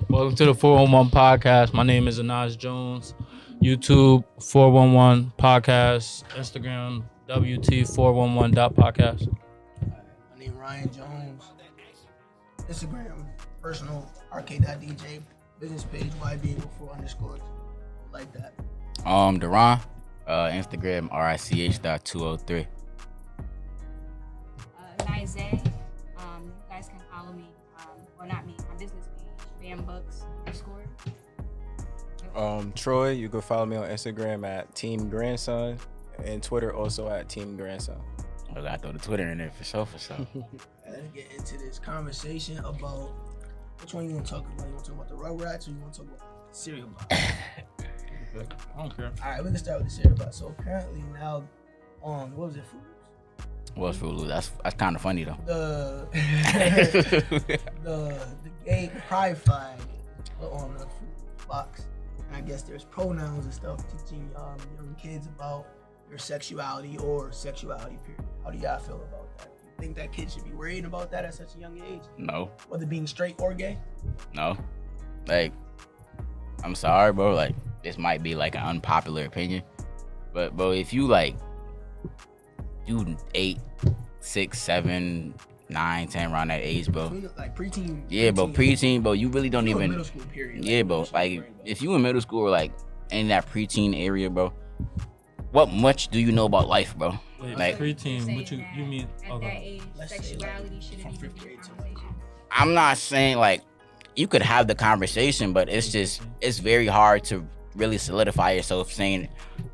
Welcome to the 411 podcast. My name is Anaj Jones. YouTube 411 podcast. Instagram WT411.podcast. My name Ryan Jones. Instagram, personal, RK.DJ. Business page, YB4 like that. Duran, Instagram, RICH.203. Nize. You guys can follow me, or not me, my business page, BamBooks _ Troy, you can follow me on Instagram at Team Grandson and Twitter also at Team Grandson. I gotta throw the Twitter in there for sure. Let's get into this conversation about which one you want to talk about. You want to talk about the Rugrats or you want to talk about the cereal box? I don't care. All right, we're gonna start with the cereal box. So apparently now, what was it? Fruit Loops? What's Fruit Loops? That's kind of funny though. The the gay pride flag put on the Fruit Loops box. And I guess there's pronouns and stuff teaching young kids about your sexuality or sexuality period. How do y'all feel about that? You think that kids should be worried about that at such a young age? No, Whether being straight or gay? no. Like, I'm sorry, bro. Like, this might be like an unpopular opinion, but bro, if you like, you 8, 6, 7, 9, 10 around that age, bro. Like preteen. Yeah, bro, preteen, bro. You really don't even. Middle school period. Yeah, bro. Like, if you in middle school or like in that preteen area, bro, what much do you know about life, bro? Wait, Like, preteen, what you mean? At that Okay. age, Let's say, sexuality like, shouldn't from even fifth be a grade to, conversation. I'm not saying like you could have the conversation, but it's very hard to really solidify yourself saying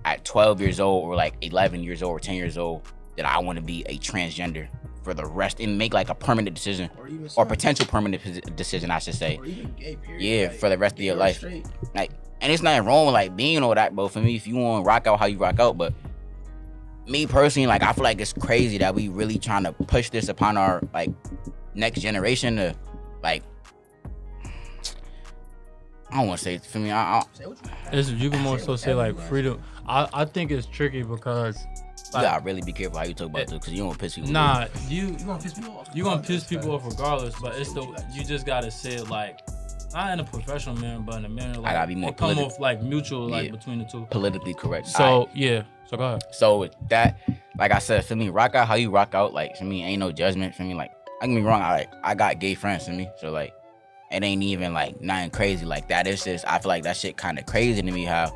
at 12 years old or like 11 years old or 10 years old that I want to be a transgender for the rest and make like a permanent decision Or even or some, potential permanent decision, I should say. or even gay period. Yeah, Like, for the rest of if your you're life. straight, Like, and it's nothing wrong with like being all that, but for me, if you want to rock out how you rock out, but me personally, like, I feel like it's crazy that we really trying to push this upon our like next generation to like, I don't want to say it for me. say what you You can more so say like Everyone. freedom. I think it's tricky because You gotta really be careful how you talk about this, cause you don't want to piss people off. nah, You gonna piss people off. you gonna piss people off regardless, but it's the you just gotta say it like not in a professional manner, but in a manner like gotta be more it come politi- off like mutual, like Yeah. between the two. Politically correct. So Alright. yeah, so go ahead. So with that, like I said, for me, rock out how you rock out. Like, for me, ain't no judgment. For me, like, I can be wrong. I got gay friends for me, so like, it ain't even like nothing crazy like that. It's just I feel like that shit kind of crazy to me how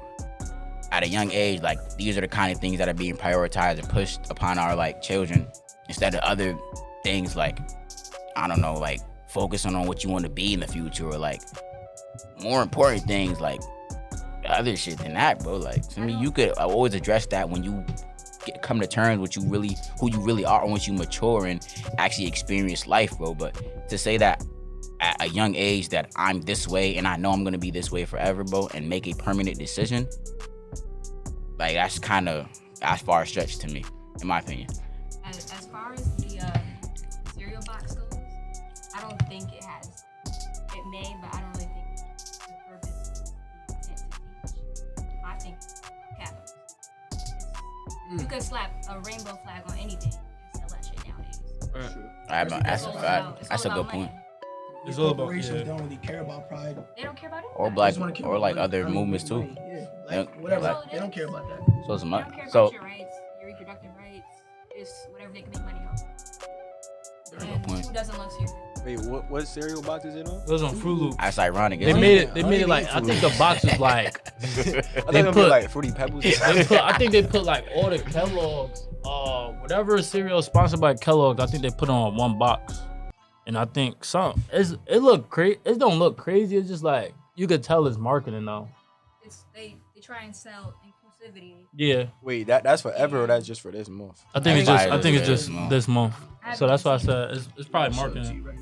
at a young age, like, these are the kind of things that are being prioritized and pushed upon our like children instead of other things like, I don't know, like focusing on what you want to be in the future or like more important things like other shit than that, bro. Like, to me, you could always address that when you come to terms with who you really are, and once you mature and actually experience life, bro. But to say that at a young age that I'm this way and I know I'm gonna be this way forever, bro, and make a permanent decision, like, that's kind of as far stretched to me, in my opinion. As far as the cereal box goes, I don't think it has. It may, but I don't really think the purpose, the intent to teach. I think capitalism. You could slap a rainbow flag on anything and sell that shit nowadays. That's a all fact. about- it's That's a all good about point. money. It's all about corporations yeah. don't really care about pride. They don't care about it. Or They black, just wanna care or about like money. other Money, movements too. money, yeah, They like don't- whatever. like- They don't care about that. So it's They much. don't care So about your rights, your reproductive rights. It's whatever they can make money off. Very good And point. who doesn't love cereal? Wait, what cereal box is it on? It was on Fruit Loops. that's ironic. They isn't made it? it. They made it like I think the box was like. I thought They it would put- be like Fruity Pebbles. I think they put like all the Kellogg's, whatever cereal is sponsored by Kellogg's. I think they put on one box, and I think it look crazy. It don't look crazy. It's just like you could tell it's marketing though. It's they try and sell inclusivity. Yeah, Wait, that's forever or that's just for this month? I think it's just. I think it's Yeah, just no. this month. I So that's why I haven't said it's probably Show it to marketing. you right now.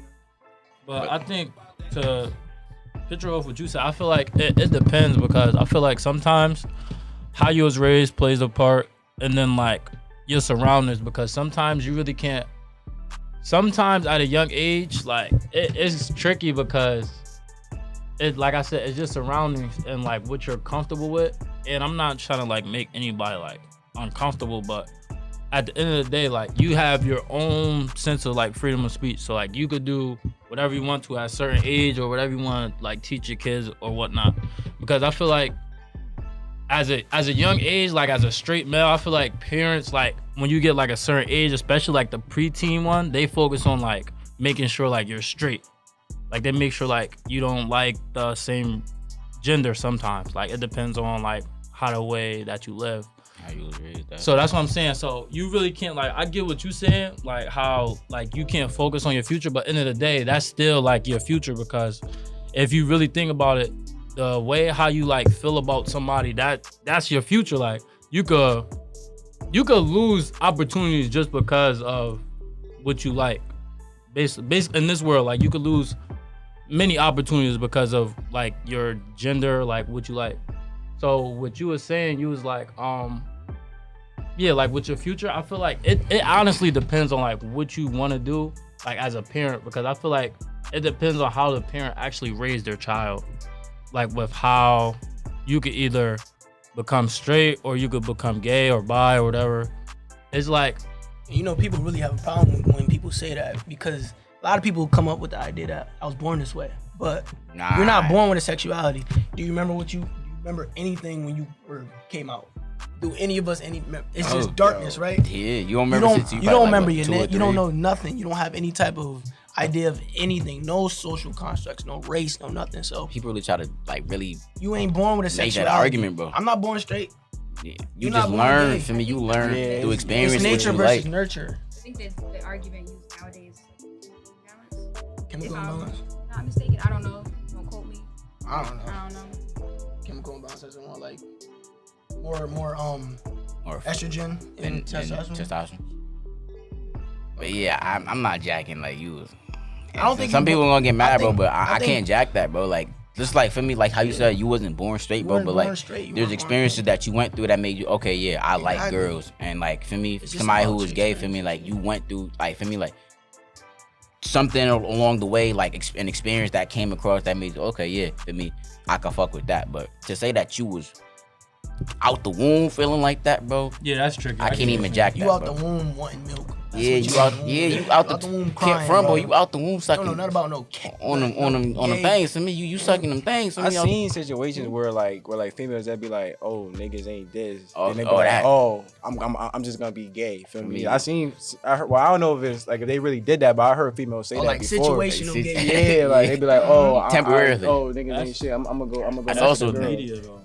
But I think to picture off what you said, I feel like it depends because I feel like sometimes how you was raised plays a part, and then like your surroundings because sometimes you really can't. Sometimes at a young age, like it's tricky because it, like I said, it's just surroundings and like what you're comfortable with. And I'm not trying to like make anybody like uncomfortable, but at the end of the day, like you have your own sense of like freedom of speech. So like you could do whatever you want to at a certain age or whatever you want to like teach your kids or whatnot. Because I feel like as a young age, like as a straight male, I feel like parents, like when you get like a certain age, especially like the preteen one, they focus on like making sure like you're straight. Like they make sure like you don't like the same gender sometimes. Like it depends on like how the way that you live. How you agree with that? So that's what I'm saying. So you really can't, like, I get what you're saying, like how like you can't focus on your future, but end of the day, that's still like your future, because if you really think about it, the way how you like feel about somebody, that's your future. Like you could lose opportunities just because of what you like. Basically in this world, like you could lose many opportunities because of like your gender, like what you like. So what you were saying, you was like, yeah, like with your future, I feel like it honestly depends on like what you want to do, like as a parent, because I feel like it depends on how the parent actually raised their child, like with how you could either become straight or you could become gay or bi or whatever. It's like, You know, people really have a problem when people say that, because a lot of people come up with the idea that I was born this way, but Nah. you're not born with a sexuality. Do you remember do you remember anything when you came out? Do any of us it's just darkness, right? Yeah, you don't remember shit. You don't remember your name. You don't know nothing. You don't have any type of idea of anything. No social constructs, no race, no nothing. So People really try to like really you ain't born with a make sexuality. that argument, bro. I'm not born straight. Yeah. You You're just not born learn. gay. For me, you learn through It's experience. what nature you versus like. nurture. I think that the argument used nowadays is balance. Chemical If I'm imbalance. not mistaken, I don't know. Don't quote me. I don't know. I don't know. Chemical imbalance is more like more Or estrogen and testosterone. testosterone. But yeah, I'm not jacking like you. I don't think some you- people gonna get mad, bro, think- but I I think- can't jack that, bro. Like just like for me, like how you said you wasn't born straight, You bro, weren't but born like straight, you there's weren't experiences that you went through that made you okay. Yeah, I like Exactly. girls, and like for me, It's just somebody who about was your gay, for me, like you went through, like for me, like something along the way, like an experience that came across that made you okay. Yeah, for me, I can fuck with that. But to say that you was out the womb feeling like that, bro, yeah, that's tricky. I can't even jack You that, out bro. the womb wanting milk. That's Yeah, what you in out. the womb. Yeah, you out the womb can't crying, front, bro. bro. You out the womb Don't sucking. know nothing about no cat. on them Gay. things. To me, you sucking them things. To I me, seen situations where like females that be like, oh, niggas ain't this. Oh, and they be oh, like, that. oh, I'm just gonna be gay. Feel me? Yeah. I heard. Well, I don't know if it's like if they really did that, but I heard females say Or that like before. situational Like, gay. Yeah, like they be like, oh, Temporarily. oh, niggas That's- ain't shit. I'm gonna go. That's back also to the girl. media though.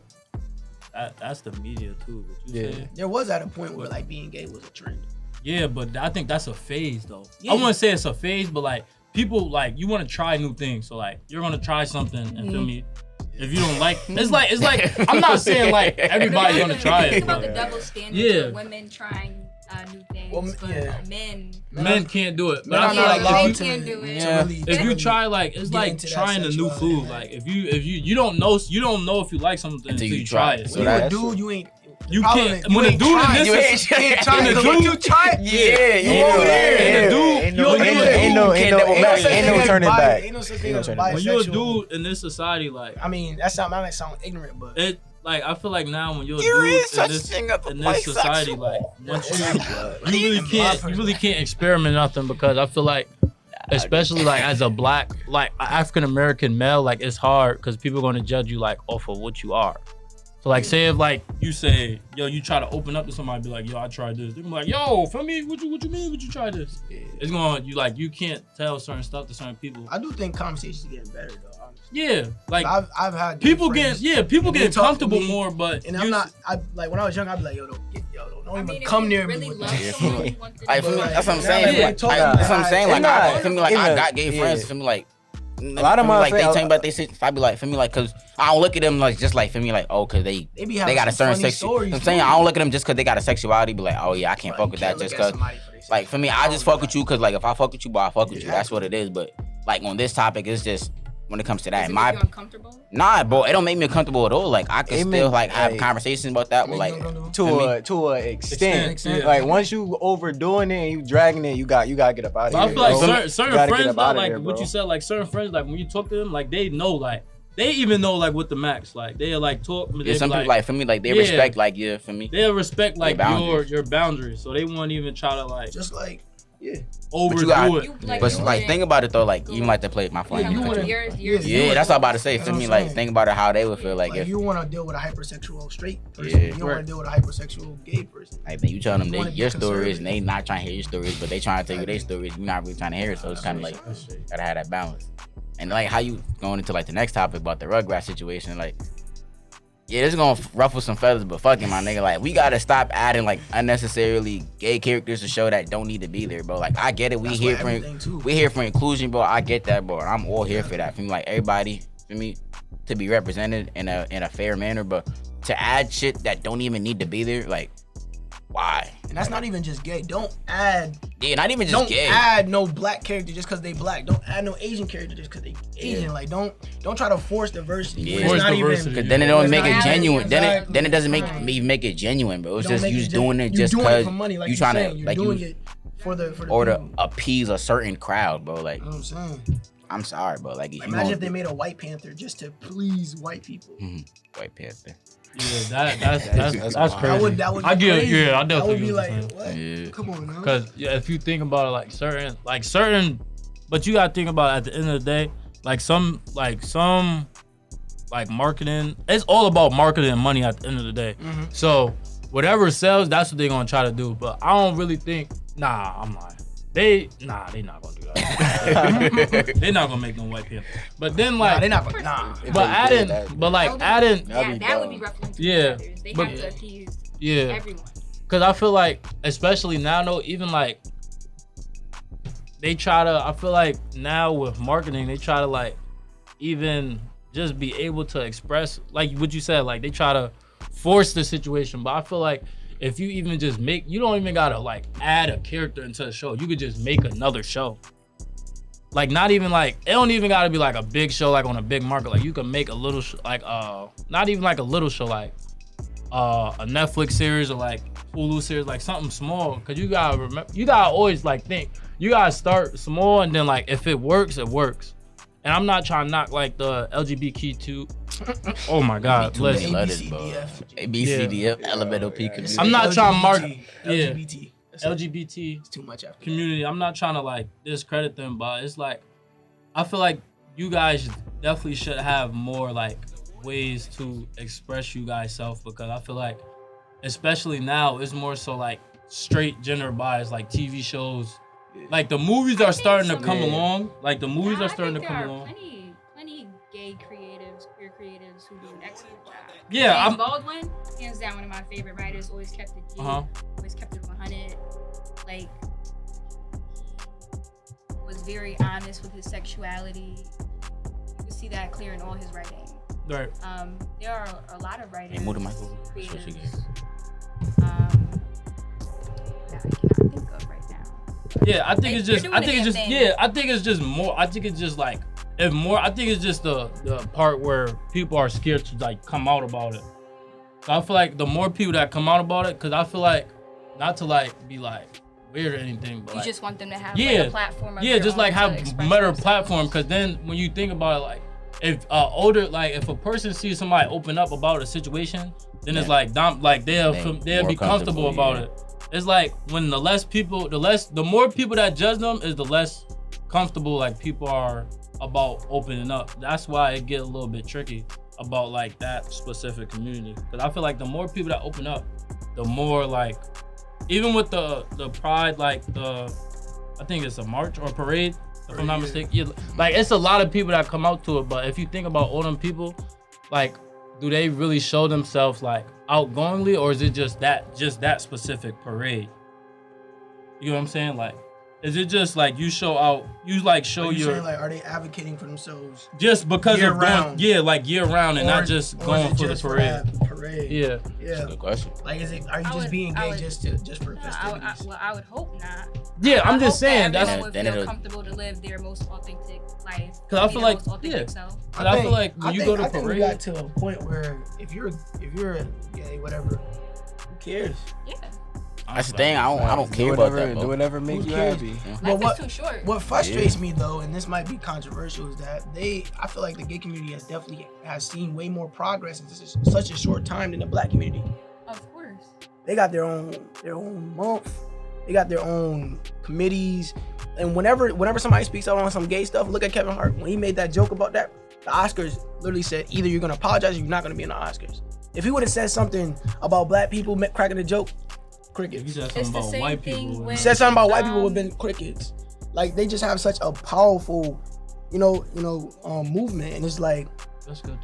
That's the media too. What you Yeah. said. There was at a point where like being gay was a trend. Yeah, but I think that's a phase though. Yeah. I wouldn't say it's a phase, but like people like you want to try new things. So like you're gonna try something and feel me. If you don't like, it's like I'm not saying like everybody's gonna try Think it. about But the double standards Yeah. of women trying new things, Well, but yeah. men. men can't do it. But Men I are feel not like allowed if they you, to, can't do it. Yeah. really, if you try like it's get like into that trying a new sexuality. food. Like if you don't know if you like something until you try it. So when you a that's- dude, you ain't. You problem can't. is you When a ain't dude in trying. this You is- ain't trying when a to dude- you try. Yeah, you over there, and the dude, Ain't you no- over ain't there. no- ain't no- Can't ain't no- double ain't back. no- ain't no turning back. Ain't no such Ain't thing no as turning back. When you're a bisexual. dude in this society, like I mean, that might sound ignorant, but it, like I feel like now when you're a There dude is such in this, thing as a in this society, bisexual. like once it's- you really can't experiment nothing, because I feel like, especially like as a black, like African American male, like it's hard because people are gonna judge you like off of what you are. So like say if like you say, yo, you try to open up to somebody, be like, yo, I tried this. They're gonna be like, yo, for me, what you mean? Would you try this? It's gonna you can't tell certain stuff to certain people. I do think conversations are getting better though. Honestly. Yeah, like I've had gay people friends, people and they get talk to comfortable me, more, but and I'm not. I like when I was young, I'd be like, yo, don't I even mean, if come you near really me with love that. someone, you want them I to feel be me, like, that's what I'm Yeah, saying. yeah, Like, totally. that's what I'm saying. Like, It's I not- feel me like I it's got gay yeah. friends. Feel me like A lot of feel me my like they friends- tell me about they shit. I be like, feel me like, cause I don't look at them like just like feel me like, oh, cause they They be they having got a some certain funny sex. stories, I'm saying too. I don't look at them just cause they got a sexuality. Be like, oh yeah, I can't Like, fuck you with can't that look just at cause. somebody for their sex. Like for me, I just fuck with you cause like if I fuck with you, I fuck with you. That's what it is. But like on this topic, it's just when it comes to that, Does it in make my you uncomfortable? nah, bro, it don't make me uncomfortable at all. Like I can It still make- like have like- conversations about that. But like to a extent. Extent, yeah. Like once you overdoing it and you dragging it, you got to get up out of But here. I feel like bro. certain You gotta get friends up though, outta like there, what bro. you said, like certain friends, like when you talk to them, like they know, like they even know like what the max like. They like talk. Yeah, They some be people like for me, like they Yeah. respect like for me. they respect like boundaries. your boundaries, so they won't even try to like Just like, yeah. overdo got- it. You, But like think about it though, like you might have to play my phone. Yeah, you wanna- Yeah, that's what I'm about to say. That's For what me, I'm like saying. think about it how they would feel like Like if you want to deal with a hypersexual straight person. Yeah. You don't want Right. to deal with a hypersexual gay person. like then you tell them You wanna be your stories conservative. and they not trying to hear your stories, but they trying to tell you their stories. You're not really trying to hear it, so it's kind of like gotta have that balance. And like how you going into like the next topic about the Rugrats situation, like yeah, this is gonna ruffle some feathers, but fucking my nigga, like we gotta stop adding like unnecessarily gay characters to show that don't need to be there, bro. Like I get it, That's we what here everything, too. for inclusion, bro. I get that, bro. I'm all here for that. For me, like everybody, for me, to be represented in a fair manner, but to add shit that don't even need to be there, like why? And that's not even just gay. Don't add. Yeah, not even just Don't gay. add no black character just because they black. Don't add no Asian character just because they Asian. Like don't try to force diversity. Yeah. It's Force not diversity. even. Cause then it don't It's make not it adding, genuine. exactly. Then it doesn't make Right. me make it genuine, bro. It's Don't just make you it just doing it You're just doing it cause for money, like you you're trying saying. to You're like doing you it for the or to people. appease a certain crowd, bro. Like You know what I'm saying? I'm sorry, bro. Like if you Imagine gonna if they made a White Panther just to please white people. White Panther. Yeah, that's wild. crazy. That would be I get it. crazy. Yeah, I That definitely would be get what like, you're what? Yeah. Come on, now. Cause yeah, if you think about it, like certain, but you gotta think about it at the end of the day, like some marketing. It's all about marketing and money at the end of the day. Mm-hmm. So whatever sells, that's what they're gonna try to do. But I don't really think. Nah, I'm lying. They not gonna do that. They're not gonna make no White Panther. But then Nah, like, they're not gonna. Nah. If but they adding, did that, but like adding, That'd be that would be dumb. ruffling some Yeah, feathers. They but- have to appease yeah. everyone. Cause I feel like, especially now, though, even like they try to. I feel like now with marketing, they try to like even just be able to express like what you said. Like they try to force the situation, but I feel like if you even just make, you don't even gotta like add a character into the show. You could just make another show. Like not even like it don't even gotta be like a big show like on a big market. Like you can make a little not even like a little show like a Netflix series or like Hulu series, like something small. Cause you gotta remember, you gotta always like think, you gotta start small and then like if it works, it works. And I'm not trying to knock like the LGBTQ. Oh my God, Too many listen. letters, A, B, bro. C, D, F, G. A, B, C, D, F, elemental P community. I'm not trying to mark- LGBT. LGBT. That's it. LGBT It's too much after. community. I'm not trying to like discredit them, but it's like I feel like you guys definitely should have more like ways to express you guys self, because I feel like especially now it's more so like straight gender bias, like TV shows. Like the movies are starting to come along. Like the movies are starting to come along. Plenty gay creatives, queer creatives who do an excellent job. Yeah, James I'm. Baldwin, hands down, one of my favorite writers. Always kept it G. Uh-huh. Always kept it 100. Like, was very honest with his sexuality. You can see that clear in all his writing. Right. There are a lot of writers, Hey, move the mic over. creatives, that I cannot think of right now. Yeah, I think Like, it's they're just. doing I the think it's damn just. thing. Yeah, I think it's just more. I think it's just like. If more, I think it's just the part where people are scared to like come out about it. So I feel like the more people that come out about it, because I feel like not to like be like weird or anything, but You like, just want them to have yeah, like a platform. Of yeah, their just own like to have express better themselves. platform. Because then when you think about it, like if if a person sees somebody open up about a situation, then it's like they'll more be comfortable about yeah. it. It's like when the more people that judge them is the less comfortable like people are about opening up. That's why it get a little bit tricky about like that specific community. Because I feel like the more people that open up, the more like, even with the pride, like I think it's a march or parade, if I'm not mistaken. Yeah, like it's a lot of people that come out to it. But if you think about all them people, like, do they really show themselves like outgoingly, or is it just that specific parade? You know what I'm saying? Like, is it just like you show out, you like show Are you your saying, like, are they advocating for themselves? just because year of going, round? yeah, like year round and Or- not just or is going it for the just parade. that parade. Yeah. That's a Yeah. good question. Like, are you I just would- being I gay would- just for No, festivities? I would hope not. Yeah, I'm I just hope saying that that's everyone would Then feel it'll- comfortable to live their most authentic life. Cause I be feel their like, most authentic yeah. self. But I feel like when you go to I think we parade, got to a point where if you're gay, whatever, who cares? Yeah. That's the thing. I don't care about that, Do bro. whatever makes Who you cares? happy. But Life is too short. what frustrates me though, and this might be controversial, is that I feel like the gay community has seen way more progress in such a short time than the black community. Of course. They got their own month. They got their own committees. And whenever somebody speaks out on some gay stuff, look at Kevin Hart. When he made that joke about that, the Oscars literally said either you're gonna apologize or you're not gonna be in the Oscars. If he would have said something about black people cracking a joke, If crickets. you said It's something the about same white thing people, when- He said something about white people would have been crickets. Like they just have such a powerful, movement, and it's like, that's good.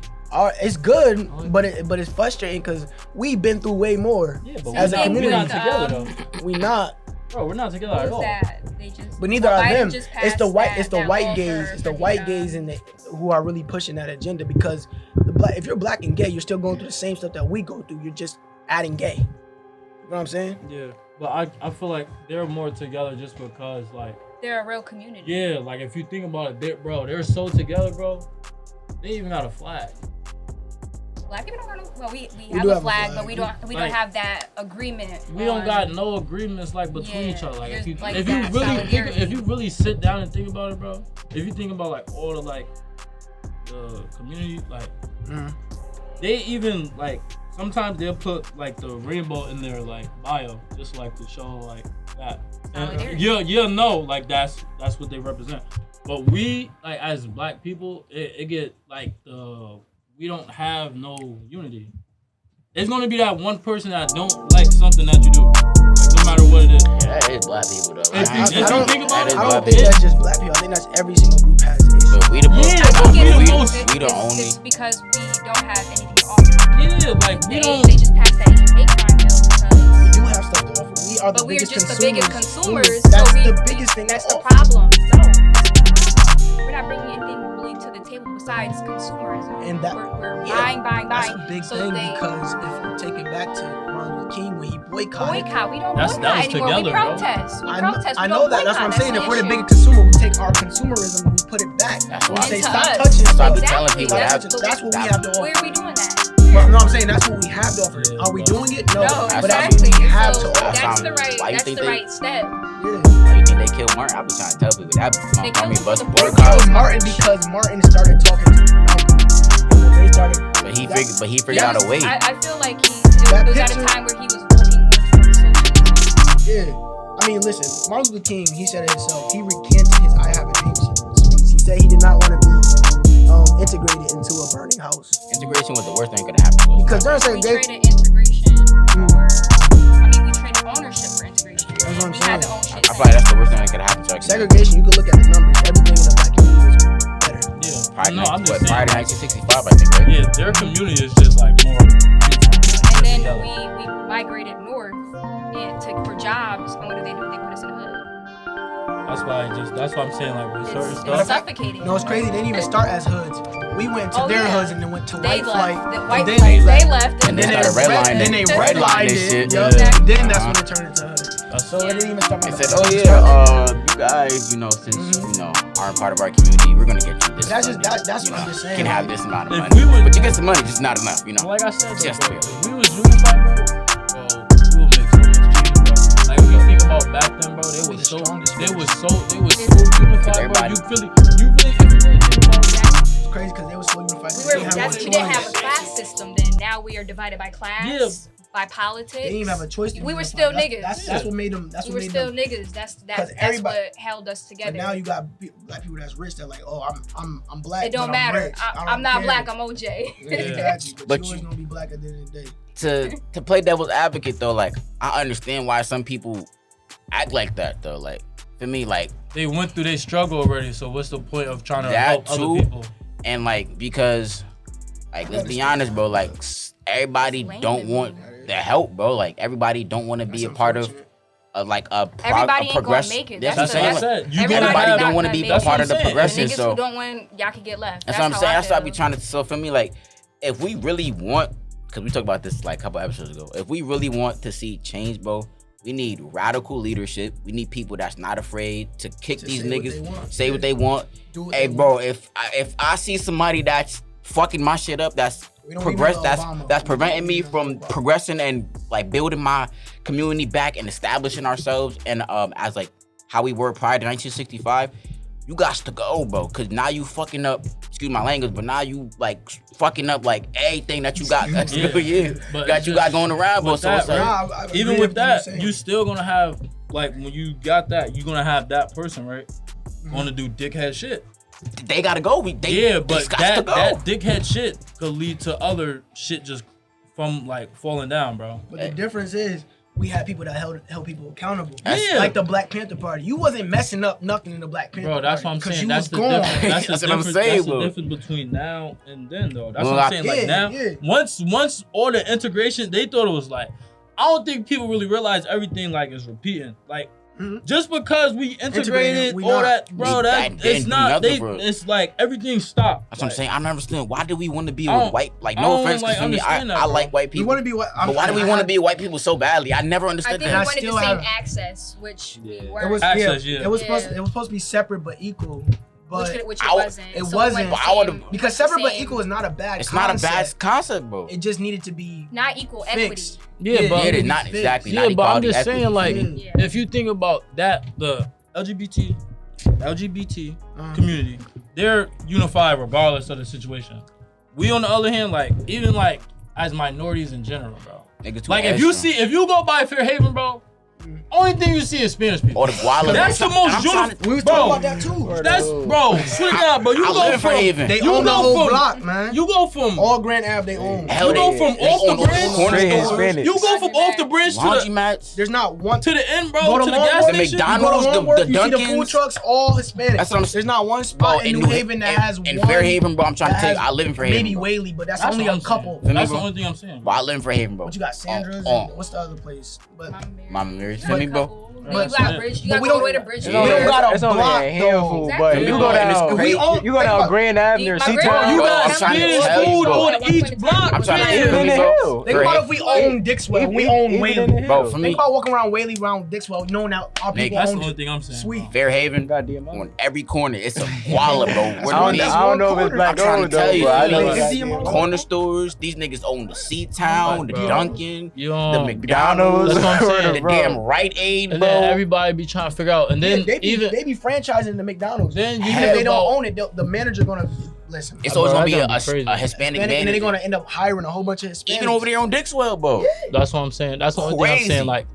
it's good, but it's frustrating because we've been through way more. Yeah, but As a we're community, not together though. We not, Bro, we're not together What at was all. that? They just. but neither are Biden them. just It's the passed white, it's the that white law gays, for it's the white freaking, gays who are really pushing that agenda because if you're black and gay, you're still going through the same stuff that we go through. You're just adding gay. You know what I'm saying? Yeah, but I feel like they're more together just because like They're a real community. yeah, like if you think about it, they're so together, bro. They even got a flag. Black people don't got no. Well, we do have a have a flag, flag. but we don't Like, have that agreement. We don't on- got no agreements like between Yeah, each other. Like if you there's, like, if you that really solidarity. if you really sit down and think about it, bro. If you think about like all the like the community, like they even like sometimes they'll put like the rainbow in their like bio just like to show like that. And Solidarity. you'll know like that's what they represent. But we like as black people, it get like we don't have no unity. There's gonna be that one person that don't like something that you do, like, no matter what it is. Yeah, that is black people though. If you- Right? if you think about it, I don't That is think that's just black people. I think that's every single group has issues. But we the Yeah, I think we it's, the most- we the it's only. because we don't have anything to offer. Yeah, like we don't. They just passed that Asian hate crime bill because. We do have stuff to offer. We are the But we're biggest just the consumers. biggest consumers. That's so the biggest thing. That's to the offer. problem. No, that's the problem. We're not bringing anything really to the table besides consumerism. And that- we're yeah, buying. That's a big so thing they because if you take it back to Martin Luther King when he boycotted. boycott. We don't That's- that boycott was anymore. together, We bro. protest. We I protest. I We know don't that. That's what I'm boycott. saying. If the we're the issue. biggest consumer, we take our consumerism and we put it back. That's We why- say Into stop us. touching. That's why I be Exactly. telling people That's, that. that's what we have to offer. Where are we doing that? But no, I'm saying that's what we have to offer. Are we doing it? No. No, but that's exactly. what we have So to offer. that's the Why right. you That's think the they- right step. Yeah. Why you think they killed Martin? I be trying to tell people that. They I mean, killed bust him They for boycott. killed Martin because Martin started talking to Malcolm. And when they started, But he figured out a way. I feel like That it was at picture- a time where he was working more towards socialism. yeah. I mean, listen, Martin Luther King, he said it himself. He recanted his I Have a Dream speech. He said he did not want to be integrated into a burning house. Integration was the worst thing that could happen to us. Because during We segregation, traded integration for, we traded ownership for integration. That's what I'm We had the saying. own shit. I feel like that's the worst thing that could happen to our community. segregation, you can look at the numbers. Everything in the black community is better. Yeah, Prior to no, I'm just prior saying. to 1965, I think, right? Yeah, their community is just like more. And then we migrated north for jobs. And what do? They put us in the hood. That's why I'm saying like with certain It's stuff. suffocating. No, it's crazy. They didn't even start as hoods. We went to Oh, their yeah. hoods and then went to They white left. flight. The and white then flight, they they left. left. And then it started was redlining. Then they That's redlining redlined this it. shit. Yup. Yeah. Then that's when it turned into hood. That's So it didn't even start. They from said, the- "Oh it yeah, started- you guys, since aren't part of our community, we're gonna get you this. That's just- money. that's You what I'm know, just saying. Can have this amount of If money, we would- but you get some money, just not enough. like I said, Just bro, barely. if we was unified, bro, we would make so much change, bro. Like when you think about back then, bro, they was so unified, bro. Everybody- If you really think about that, It's crazy because they were so unified. We didn't have a class system then. Now we are divided by class, Yeah. by politics. They didn't even have a choice. To We be were unified. still That's- niggas. That's what made them. That's We what were made still them. niggas. That's everybody- what held us together. But now you got black people that's rich. They're like, oh, I'm black. It don't but matter. I'm rich. I I'm don't not care. black. I'm OJ. Yeah. Exactly. But, But you always you- gonna be black at the end of the day. To play devil's advocate though, like I understand why some people act like that though. Like for me, like they went through their struggle already. So what's the point of trying to That help too. other people? and like because like let's be honest, bro. Like everybody Lame don't to want me. the help, bro. Like everybody don't want to be a That's part of unfortunate. Everybody ain't progress. gonna make it. That's That's what what I'm I saying. said. You Everybody Everybody not don't want to gonna be make a part it. of the That's what I'm progression. The niggas So who don't win, y'all can get left. that's what I'm how saying. That's what I be feel. trying to. So for me, like, if we really want, because we talked about this like a couple episodes ago, if we really want to see change, bro, we need radical leadership. We need people that's not afraid to kick To these say what they niggas, want. say what they want. Do what Hey, they bro, want. if I see somebody that's fucking my shit up. That's We don't progress. need no Obama. That's preventing me We don't need from no Obama. progressing and like building my community back and establishing ourselves and as like how we were prior to 1965. You got to go, bro, because now you fucking up. Excuse my language, but now you like fucking up like everything that you got. Yeah. But it's you got just- going around, bro. with So that, it's like, right? Nah, I agree Even with what that, you're saying. you still gonna have like when you got that, you're gonna have that person, right? Gonna do dickhead shit. they gotta go. Yeah, but got that to go. that dickhead shit could lead to other shit just from like falling down, bro. But the difference is we had people that held people accountable. Yeah. Like the Black Panther Party. You wasn't messing up nothing in the Black Panther Bro, that's what Party. I'm 'cause saying. you That's was the gone. difference. That's the That's what I'm difference. saying, That's the bro. difference between now and then, though. That's Well, what I'm saying. yeah, Like now, yeah. once all the integration, they thought it was like. I don't think people really realize everything like is repeating. Like Mhm. just because we integrated we all not. that, bro, We that didn't it's do not. nothing, They, bro. it's like everything stopped. That's what I'm Like, saying. I don't understand. Why do we want to be I with don't- white? Like, I no don't, offense, like, because for me, understand that, I bro. like white We people. want to be what? But why do we want to be with white people so badly? I never I understood think we And I that. wanted still the same have- access, which we Yeah. weren't. It was Access, yeah. yeah. It was Yeah. supposed to be separate but equal. But which I- it wasn't. it So wasn't. went But the I would've- same- because went the separate but same- equal is not a bad It's concept. not a bad concept, bro. It just needed to be not equal equity. fixed. Yeah, but Yeah, it it's needed not to be exactly. fixed. Not yeah, but I'm equality, just equity. saying, like, Yeah. Yeah. if you think about that, the LGBT Uh-huh. community, they're unified regardless of the situation. We, on the other hand, like even like as minorities in general, bro. Niggas too Like if you extra. if you go by Fairhaven, bro, only thing you see is Spanish people. or the Guala. That's the most unified. We was Bro, talking about that too. that's bro. Swear to God, bro. You I go live in from Fairhaven. They you own the go whole from- block, man. you go from All Grand Ave they own. Hell, you go they- from they off own the all the bridge. corner Straight stores, Hispanics. You go from off the bridge to laundry the mats. There's not one. to the end, bro. Go To to the gas Longworth, station. McDonald's, you go to Longworth, the you see the food Dunkins. trucks, all Hispanic. That's what I'm saying. There's not one Bro, spot in New Haven that has in one. Fairhaven, bro. I'm trying to that tell you, has I live in Fairhaven. Maybe bro. Whaley, but that's That's only what a I'm couple. saying. That's bro. the only thing I'm saying. Bro, I live in Fairhaven, bro. But you got Sandra's Oh, and what's the other place? But Mama Mary's. There's Feel a me, bro? couple. But- You got Bridge. You but got we to go don't- way to Bridge. It's We only, don't got a it's only block, a handful, though. but Exactly. you go And it's down, crazy. you go down Grand Avenue, My Sea bridge- Town. You Bro, got I'm trying to Spanish tell you, food bro. on each block. I'm trying to man. Even in the hill. think about if we own Dixwell, we own Even in the Whaley. hill. Bro, for me, Think about walking around Whaley, around Dixwell, knowing that our Nigga, people That's the own only it. thing I'm saying. Sweet. Fairhaven, Goddamn. on every corner, it's a wallet, bro. I Where don't, the It's I don't one know if it's corner. black I'm trying to owned tell though, you, but I know like, it's it's goddamn. corner stores, these niggas own the C-Town, the Bro. Dunkin', You the know, McDonald's, That's what I'm saying, the bro. damn Rite Aid, and bro. then everybody be trying to figure out, and then Yeah, even they be franchising the McDonald's. then you Even hear if they don't about- own it, the manager gonna listen. It's always Bro, gonna be that gotta be a crazy. Hispanic And then they're manager. gonna end up hiring a whole bunch of Hispanics. Even over there on Dixwell, bro. That's what I'm saying. That's the only thing I'm Crazy. saying. Like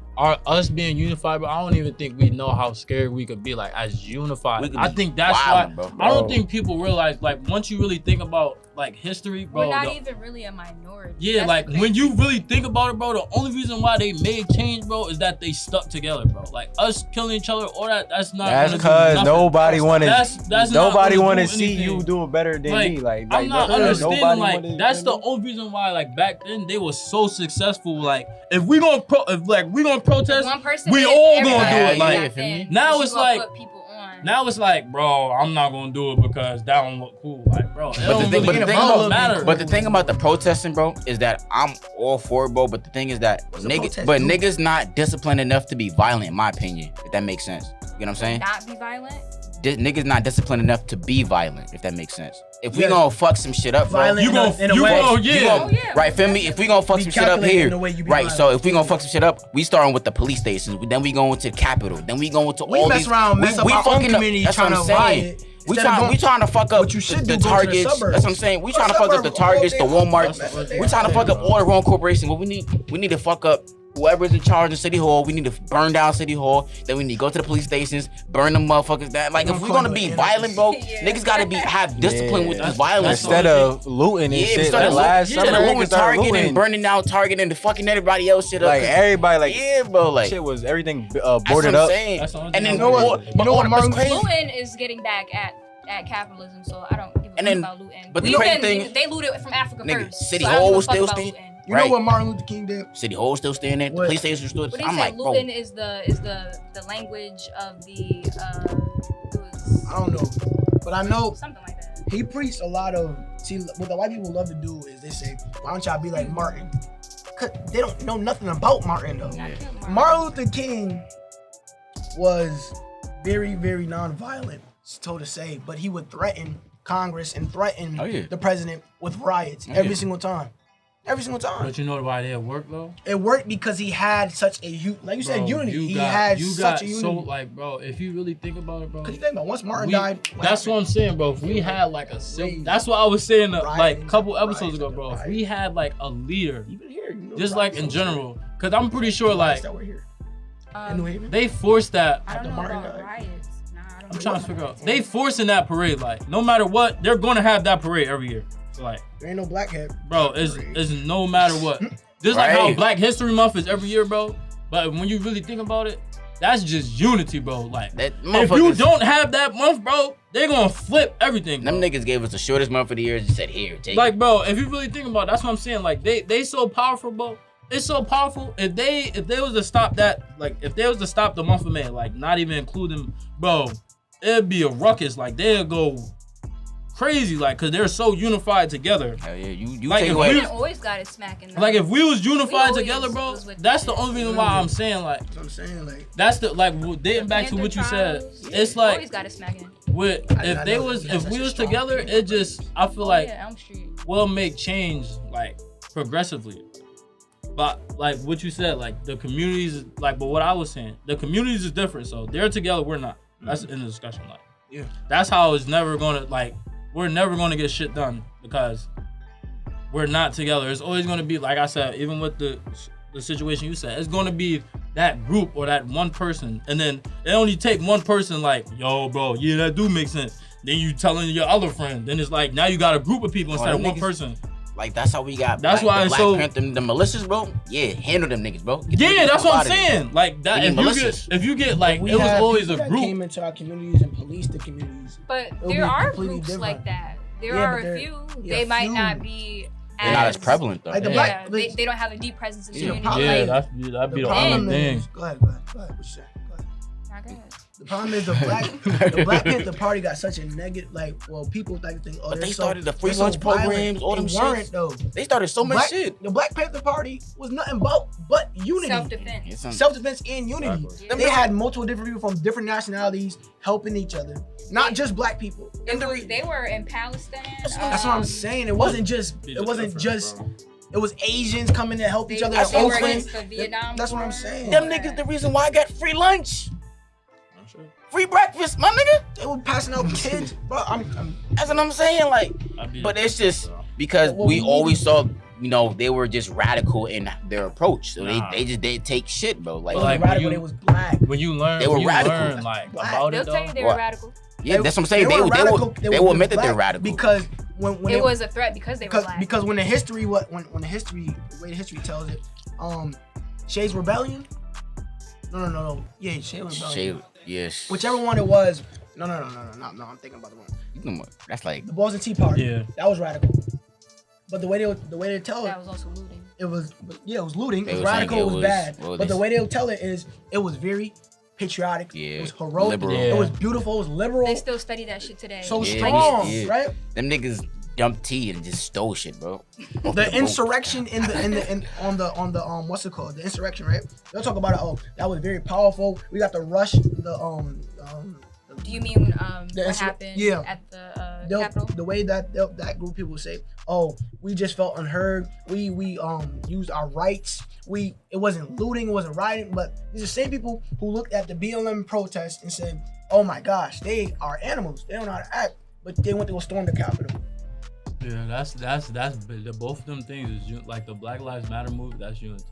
us being unified, but I don't even think we know how scared we could be like as unified. We could I be think that's wildin', why bro. I don't Bro. think people realize like once you really think about like history, bro. We're not the- even really a minority. Yeah, That's like the when crazy you really think about it, bro, the only reason why they made change, bro, is that they stuck together, bro. Like us killing each other, all that's not. That's gonna do because nothing. nobody wanted. That's not Nobody gonna want to do see anything. you doing better than Like, me. Like I'm not that- understanding. nobody Like wanted- that's the only reason why, like back then, they were so successful. Like if we gonna protest, One person we did, all gonna everybody do it, did like, back then. now You it's gonna like- put people on. now it's like, bro, I'm not gonna do it because that don't look cool. Like, bro, it But don't the thing, really but the thing don't about, matter. but the thing about the protesting, bro, is that I'm all for it, bro. But the thing is that What's a niggas, protest but do? niggas not disciplined enough to be violent, in my opinion. If that makes sense, you know what I'm saying? Not be violent. Niggas not disciplined enough to be violent, if that makes sense. If we Yeah. gonna fuck some shit up, bro, Violent you in gonna, a- in a you way. gonna, you yeah. gonna- Oh, yeah, right? Feel me? If we gonna fuck Be some shit up calculated here, in the way you be right? violent. So if we gonna fuck some shit up, we starting with the police stations. Then we going to the Capitol. Then we going to We all mess these. around, mess up our own fucking community That's what trying I'm to saying. riot. We Instead of trying, going- we trying to fuck up What you should the do, go to the Targets. suburbs. That's what I'm saying. We Go to trying to fuck up the suburbs all Targets, day the long. Walmarts. That's what they We trying to say, fuck up bro. all the wrong corporations. What we need to fuck up whoever's in charge of City Hall. We need to burn down City Hall. Then we need to go to the police stations, burn them motherfuckers down. Like if we're gonna be violent, bro, Yeah. niggas gotta have discipline with Yeah. this violence. Instead of looting and Yeah, shit, instead like of last instead summer, of niggas looting started Target looting. and burning down Target and fucking everybody else shit up. Like everybody, like yeah, bro, like shit was everything that's what boarded I'm up. saying. That's the only And thing then I'm know saying. what? but You know what, what's Martin? crazy? Looting is getting back at capitalism, so I don't give a And fuck then- about looting. but the We crazy can- thing- they looted from Africa Nigga, first. City so I don't Hall give a was fuck still about standing. looting. You know Right. what Martin Luther King did? City Hall still standing. The What? police station still. What they I'm say, like, bro, looting is the language of the it was I don't know, but I know something like that. he preached a lot of. See, what the white people love to do is they say, "Why don't y'all be like Martin?" 'Cause they don't know nothing about Martin though. Not killed Martin. Martin Luther King was very, very non-violent, so to say, but he would threaten Congress and threaten Oh, yeah. the president with riots Oh, every yeah. single time. Every single time. But you know why they work though? It worked because he had such a like you said, Bro, unity. you Had you such got a unity. so like, bro. If you really think about it, bro. Cause you think about once Martin we- died. that's what I'm saying, bro. If we had like a that's what I was saying like a couple episodes ago, bro. If we had like a leader, Even here, you know, just like in general, because I'm pretty sure like that we're here in New Haven. they forced that. I don't know Martin about died. riots. Nah, I don't I'm know trying to about figure out. riots. They forcing that parade, like no matter what, they're gonna have that parade every year. So like, There ain't no black hat. bro, it's no matter what. Just like how Right. Black History Month is every year, bro. But when you really think about it, that's just unity, bro. Like That if you motherfuckers- don't have that month, bro, they're gonna flip everything. Them bro. niggas gave us the shortest month of the year and just said, here, take Like, it. bro, if you really think about it, that's what I'm saying. Like, they so powerful, bro. It's so powerful. If they was to stop that, like, if they was to stop the month of May, like, not even including, bro, it'd be a ruckus. Like, they'd go crazy, like, cause they're so unified together. Hell yeah, you Like, take if away. we- Women always got it smacking. Like, if we was unified always together, bro, was with that's the the only reason why I'm saying, like, That's what I'm saying. Like that's the like dating back to what you said. It's like always got it smacking. with if they was if we was together, it just I feel like yeah, Elm Street. will make change like progressively. But like what you said, like the communities, like but what I was saying, the communities is different. So they're together, we're not. That's in the discussion. Like, Yeah. that's how it's never gonna like we're never gonna get shit done because we're not together. It's always gonna be like I said, even with the situation you said, it's gonna be that group or that one person, and then it only take one person like, yo, bro, yeah, that do make sense. Then you telling your other friend, then it's like now you got a group of people instead of them one niggas- person. Like, that's how we got That's why the it's Black so- Panther, the militias, bro. Yeah, handle them niggas, bro. Get Yeah, them that's niggas what I'm out of there. saying. Like that, We if need you militias. get, if you get like, we it was had always people a that group. came into our communities and policed the communities. But It'll be there are completely groups different. like that. There Yeah, are but a they're- few. yeah, They might few. not be They're not as prevalent though. Like the Yeah. black, Yeah, they don't have a deep presence in the Yeah, community. Yeah, Like, that'd be the the only problem thing. is, go ahead. What you saying? Go ahead. Not good. The problem is the Black Panther Party got such a negative, like, well, people like to think, oh, But they're they so- started the free they're so lunch violent. programs, all them They weren't shits. though. They started so much shit. The Black Panther Party was nothing but unity, Self-defense. It's some- self-defense, and unity. Exactly. They had multiple different people from different nationalities helping each other, not just black people. And the They were in Palestine. that's what I'm saying. It wasn't just. It wasn't just. It was Asians coming to help each other. They were Oakland. against the Vietnam That's what I'm War. saying. Them niggas the reason why I got free lunch, free breakfast, my nigga. They were passing out kids, bro. That's what I'm saying. Like, but it's just because we always saw, you know, they were just radical in their approach. So Nah. they just didn't take shit, bro. Like, But, like, radical. when They you- was black. When you learn, They were when you radical. learn like Black. about They'll it tell you though. they were What? radical. yeah, that's what I'm saying. They were will radical. admit that they're black radical. because when It was a threat because they were black. because when the history the way the history tells it, Shay's Rebellion. No. Yeah, Shay's Rebellion. Shit, yes. Whichever one it was. No. I'm thinking about the one. That's like, The Boston Tea Party. Yeah. That was radical. But the way they tell it, that was also looting. it was looting. They It was were saying radical. it It was was- bad. well, But they- the way they'll tell it is, it was very patriotic. Yeah, It was heroic. liberal. Yeah. It was beautiful. It was liberal. They still study that shit today. So Yeah, strong, yeah. right? them niggas dumped tea and just stole shit, bro. Off The boat. insurrection on the what's it called? The insurrection, right? They'll talk about it. Oh, that was very powerful. We got to rush Do you mean The what insur- happened yeah. at the they'll- Capitol? the way that that group of people say, oh, we just felt unheard. We used our rights. It wasn't looting, it wasn't rioting, but these are the same people who looked at the BLM protest and said, oh my gosh, they are animals. They don't know how to act, but they went to go storm the Capitol. Yeah, that's the both of them things is like the Black Lives Matter movement. That's unity,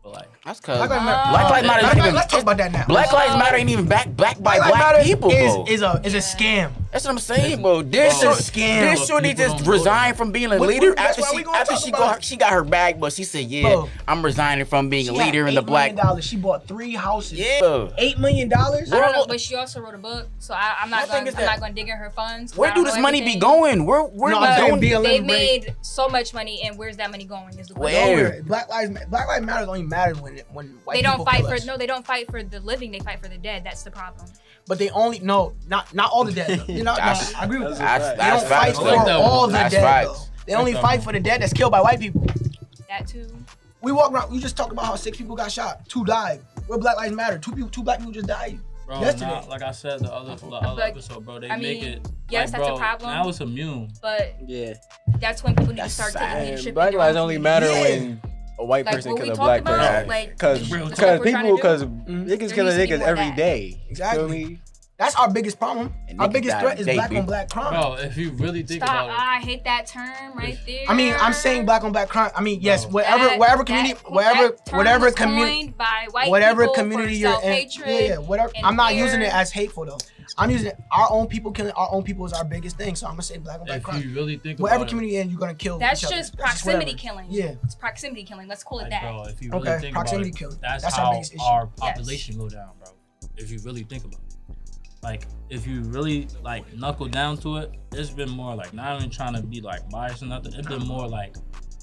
but like That's cause Black Lives Black Matter. Lives Matter Let's- ain't even. let's talk about that now. Black Lives Matter ain't even backed by Black Lives black Matter people, bro. is a scam. That's what I'm saying, bro. This Bro, scam. This but shorty people just don't know resigned that. from being a What- leader that's after why we gonna after talk she about got she got her bag, but she said, yeah, Bro. I'm resigning from being a She had leader in the $8 black. million. She bought 3 houses. Yeah. $8 million. I don't know, World- but she also wrote a book, so I'm My not thing going. is I'm that- not going to dig in her funds. 'cause Where I do don't this know money be everything. going? Where No, I'm saying going? BLM They rate- made so much money, and where's that money going? Is the question. Where? Nowhere. Black Lives Matter only matters when white They don't people fight kill for us. they don't fight for the living. They fight for the dead. That's the problem. But they only not all the dead. You know, That's- I agree with you. That's They that's don't fight facts. for I like that all one. the That's dead. facts. Though. They only that fight one. for the dead that's killed by white people. That too. We walk around. We just talked about how 6 people got shot. 2 died. Where Black Lives Matter? 2 black people just died. Bro, yesterday. now, like I said the other But, episode, bro, they I make mean, it. yes, like, that's a bro, problem. Now it's immune. But Yeah. that's when people need to That's start sad. taking And leadership. Black in their lives own only community. matter Yeah. when a white Like person what kill we a talked black about, person. like Because Real the talk. stuff we're trying to do. because Mhm. niggas There killing needs to be niggas more every of that. day. Exactly. Feel me? That's our biggest problem. And Our niggas biggest die threat is every black day, on black crime. Bro, if you really think Stop! about it, I hate that term right there. I mean, I'm saying black on black crime. I mean, yes, Bro. whatever community, whatever community, coined by white whatever people community for you're in. self-hatred Yeah, whatever. and I'm not fear. using it as hateful though. I'm using it, our own people killing our own people is our biggest thing. So I'm gonna say black on black if crime. you really think Whatever about community you're in, you're gonna kill. That's each other. just That's proximity whatever. killing. Yeah. It's proximity killing. Let's call it like, that. bro, if you really Okay, think proximity about killing. it, that's That's our how biggest issue. our population go down, bro. If you really think about it. Like, if you really like knuckle down to it, it's been more like not even trying to be like biased or nothing. It's been more like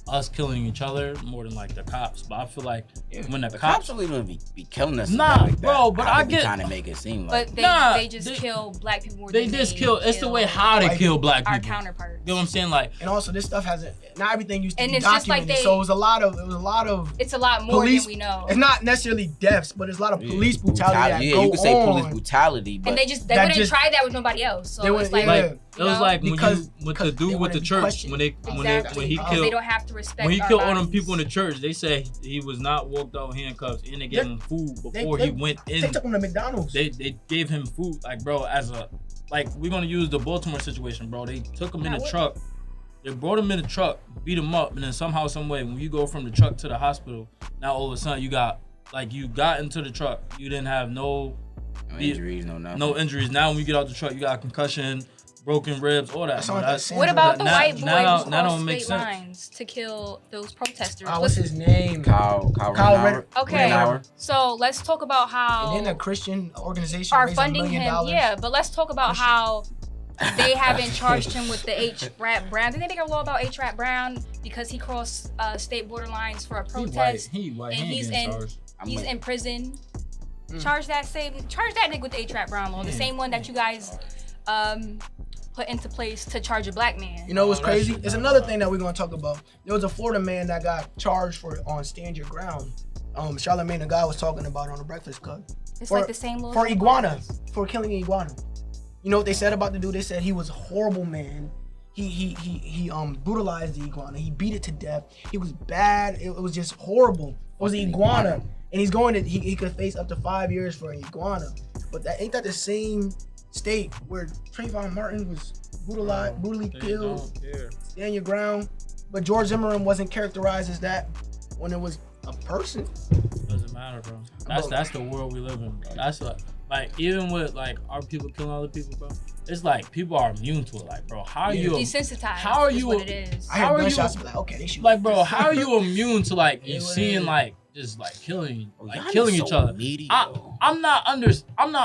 us killing each other more than like the cops. But I feel like when the cops don't even be killing us. Nah, like that. bro, but How I they be get- trying to make it seem like. But they, Nah, they just they- kill black people more they than just kill. It's the way how they white kill black our people. counterparts. You know what I'm saying? Like, And also, this stuff hasn't. Not everything used to And be it's just like documented. they- So it was a lot of. It's a lot more Police- than we know. It's not necessarily deaths, but it's a lot of police brutality that Yeah, go you could say on. police brutality, but And they that wouldn't just- try that with nobody else. So They it's wouldn't- like, yeah. like you it was know? like Because- with because the they dude with wouldn't the be church questioned. when he Exactly. killed. They don't have to respect. When he our killed all them bodies. people in the church, they say he was not walked out handcuffs and they gave him food before they- he went in. They took him to McDonald's. They gave him food, like, bro, as a, like, we're gonna use the Baltimore situation, bro. They took him in Nah, the what- truck. They brought him in the truck, beat him up, and then somehow, some way, when you go from the truck to the hospital, now all of a sudden you got into the truck, you didn't have no injuries, no nothing. injuries. Now when you get out the truck, you got concussion, broken ribs, all that. That's bro. all That's- that What about the now- white boy now who don't crossed make state sense. lines to kill those protesters? What's his name? Kyle Rittenhour. Okay, Rittenhour. so let's talk about how And then a Christian organization are raised $1 funding million. him. Yeah, but let's talk about Christian. how they haven't charged him with the H. Rap Brown. Did they make a law about H. Rap Brown because he crossed state border lines for a He white. protest? He white. and He he's ain't getting in- charged. He's in prison. Mm. Charge that nigga with the H. Rap Brown law, the same one that you guys put into place to charge a black man. You know what's Oh, that crazy? shit It's not another right. thing that we're gonna talk about. There was a Florida man that got charged on Stand Your Ground. Charlamagne the guy was talking about on the Breakfast Club. It's for- like the same law For iguana, for killing an iguana. You know what they said about the dude? They said he was a horrible man. He brutalized the iguana. He beat it to death. He was bad. It was just horrible. It was an Fucking iguana. iguana. And he's going to he could face up to 5 years for an iguana. But ain't that the same state where Trayvon Martin was brutally They killed? don't care. Stand your ground. But George Zimmerman wasn't characterized as that when it was a person. Doesn't matter, bro. Bro. That's the world we live in, bro. That's like even with like our people killing other people, bro. It's like people are immune to it. Like, bro, how are you? Desensitized. How are is you- What it is. I How heard are you- gunshots and be like, okay, they shoot. Like, bro, how are you immune to like you It was- seeing like just like killing, Oh, like y'all killing niggas each so other? needy, I, though. I'm not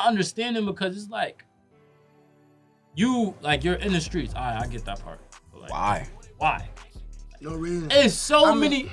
understanding because it's like you're in the streets. I get that part. But, like, Why? Why? No reason. It's so I mean-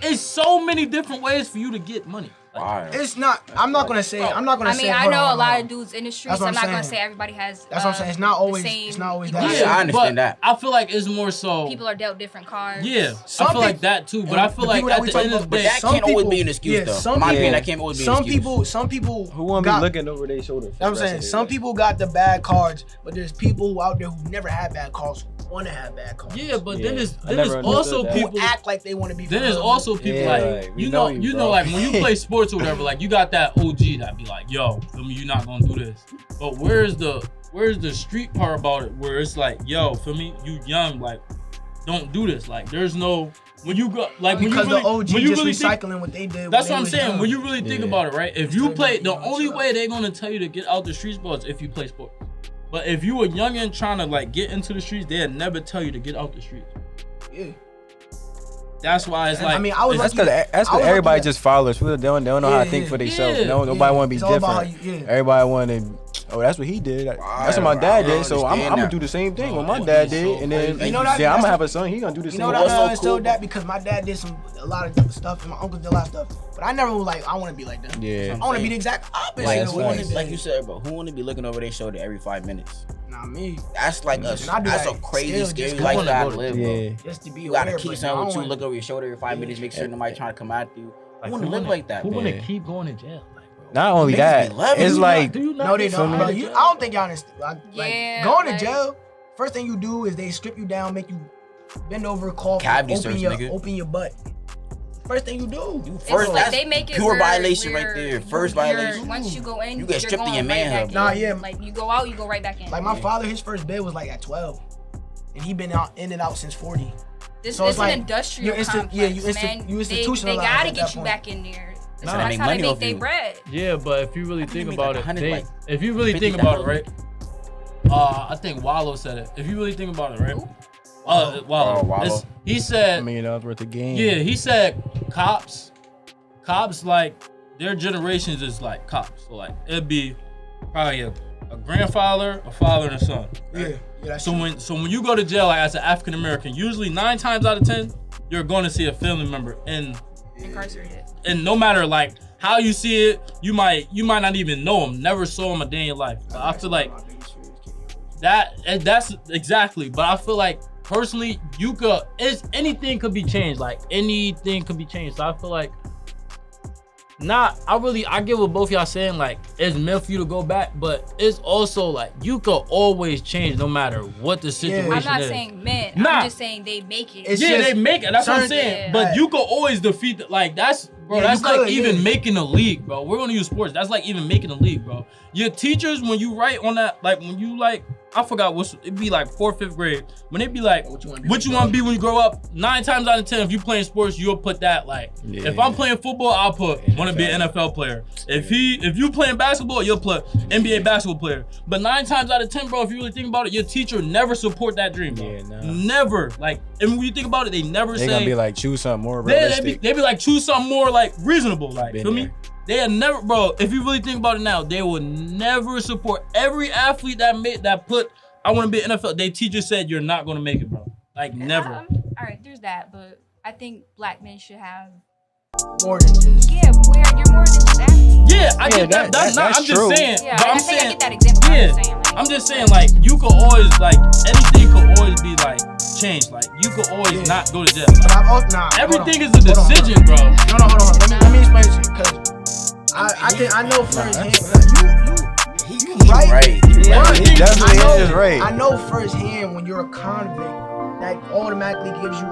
many different ways for you to get money. Like, Why? It's not. I'm not gonna say. I'm not gonna I say. mean, I hold know on, a hold lot on. of dudes in the streets. That's what I'm I'm not gonna saying. say everybody has. That's what I'm saying. It's not the always. same It's not always equal- that. Yeah, I understand but that. I feel like it's more so. People are dealt different cards. Yeah, Some I feel like people- that too. But and I feel the like people that at we the talk end about- of the But day, that can't always be an excuse, yeah, though. some In my opinion, people- that can't always be an excuse. Some people. Who wanna got- be looking over their shoulder? I'm saying some people got the bad cards, but there's people who out there who never had bad cards who want to have bad cards. yeah, but then Yeah, it's I then it's never also understood that. Who people. act like they want to be. Then there's friends. also people Yeah, like like, we you know know you, you bro. know like when you play sports or whatever, like you got that OG that be like, yo, feel me, you're not gonna do this. But where's the street part about it where it's like, yo, feel me, you young, like don't do this. Like there's no when you go like when because you really, the OG when you just really think, recycling what they did. that's when what I'm they saying. was When young. you really think Yeah. about it, right? If It's you still play, gonna the be only on way they're gonna tell you to get out the streets, bro, is if you play sports. But if you a youngin' trying to like get into the streets, they'll never tell you to get out the streets. Yeah. That's why it's And, like I mean, I was it's- lucky- That's I was because everybody lucky that- just followers. People don't know how to Yeah, think for yeah. themselves. Yeah. Nobody Yeah. want to be It's all about different. how you- yeah. Everybody want to. Oh, that's what he did. That's what my Right, dad I did. So I'm understand gonna that. do the same thing. What my Bro, dad it's so did, and then crazy. You know that- yeah, I'm that's gonna have a son. He gonna do the You same. know what I What's so understood cool? that because my dad did a lot of stuff and my uncle did a lot of stuff, but I never was like I want to be like them. Yeah. I want to be the exact opposite. Like, of who what wanna, they did. like you said, bro, who want to be looking over their shoulder every 5 minutes? Not me. That's like a And I do that's that a crazy, still scary just lifestyle go to to- live, bro. Yeah. Just to be You gotta aware, keep but something I with you, don't look over your shoulder every 5 minutes, make sure nobody trying to come at you. Like, I want to live like that, Who man. want to keep going to jail? Like, bro, Not only Niggas that, be loving it's you, like Do you not No, they get don't. sent Bro. to I jail? don't think y'all understand. Like Yeah, going to like- jail. First thing you do is they strip you down, make you bend over, cough, Cavity search, nigga. open your butt. First thing you do. First, like that's they make it pure where- violation where right there. First you're- violation. Once you go in, You get you're stripped in going your right manhood, back bro. Nah, in. yeah. Like you go out, you go right back in. Like my father, his first bail was like at 12, and he been out in and out since 40. This So is it's an like, industrial you complex, yeah, you man. you They institutionalized gotta at get that you point. back in there. Nah, That's make how they money make off their you. bread. Yeah, but if you really think think they make about like it, 100, like, if you really think about it, right? I think Wallow said it. If you really think about it, right? Wallow. Wallow. He $1 said, million worth of game. yeah, he said cops like their generations is like cops. So like it'd be probably a grandfather, a father, and a son. Yeah, that's So true. when you go to jail like, as an African American, usually 9 times out of 10, you're going to see a family member Incarcerated. and no matter like how you see it, you might not even know him, never saw him a day in your life. But I feel like that's exactly. But I feel like personally, anything could be changed. Like anything could be changed. So I feel like I get what both y'all saying. Like it's meant for you to go back, but it's also like you could always change no matter what the situation I'm not is. saying men. Nah. I'm just saying they make it. It's Yeah, just they make it. That's what I'm certain- saying. Yeah. But you could always defeat like that's bro. Yeah, that's you like could, even yeah. making a league, bro. We're gonna use sports. That's like even making a league, bro. Your teachers, when you write on that, like when you like, I forgot it'd be like 4th, 5th grade. When they be like, what you want to be when you grow up? 9 times out of 10, if you playing sports, you'll put that like. Yeah. If I'm playing football, I'll put want to be an NFL player. If you playing basketball, you'll put NBA basketball player. But 9 times out of 10, bro, if you really think about it, your teacher never support that dream, bro. Yeah, nah. Never. Like, and when you think about it, they never They say. gonna be like, choose something more They realistic. be like, choose something more like reasonable. Like, Been feel me? there. They are never, bro. If you really think about it now, they will never support every athlete that put, I want to be an NFL. They teacher said you're not gonna make it, bro. Like never. All right, there's that, but I think black men should have. more than just. Yeah, you're more than just athletes. Yeah, I get that- that. that's I'm true. just saying. Yeah, but I I'm think I saying. get that example. But Yeah, I'm just saying, like, I'm just saying, like you could always like anything could always be like changed. Like you could always Yeah. not go to jail. But Like, I've also, nah, hold everything on. is a Hold on, hold on. decision, bro. No, hold on. Let me explain to you, cause I know firsthand. You right. He One, right. He definitely I know, is right. I know firsthand when you're a convict, that automatically gives you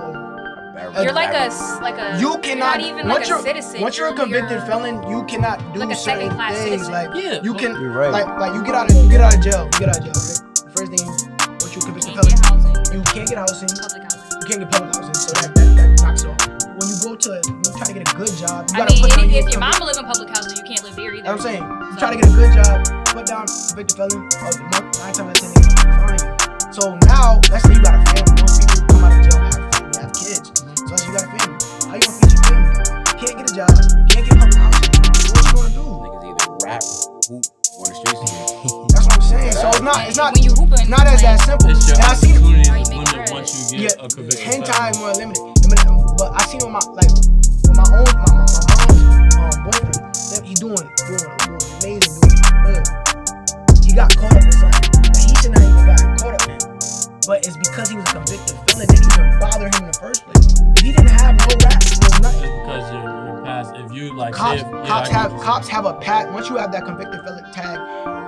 you're like a you cannot not even once like you're a citizen. once you're a convicted felon, you cannot do like a certain second-class things. citizen. Like Yeah, you but- can You're right. like you get out of jail. You get out of jail. Okay? The first thing once you're a convicted Can't get felon, housing, you can't get housing. public housing. You can't get public housing, so that knocks it off. When you try to get a good job, you I gotta mean, put down if your your convict- mama live in public housing, you can't live there either. You know what I'm saying? You try to get a good job, put down convicted felon of the month, 9 times out of 10 they fine. So now, let's say you got a family. Most people come out of jail have family, have kids. So let's say you got a family. How you gonna feed your family? Can't get a job, can't get public housing. What you gonna do? Niggas either rap, hoop, or in the streets again. That's what I'm saying. So it's not when you hooping, not as that simple. It's your And I seen opportunity How you is make limited bread. once you get yeah, a conviction. 10 times more limited. But I seen with my mom's boyfriend. He's doing amazing, doing good. He got caught up in something that he should not even gotten caught up in. But it's because he was a convicted felon that didn't even bother him in the first place. If he didn't have no rap, no nothing. It's because you're past. If you like, say Cops have a pat. Once you have that convicted felon tag,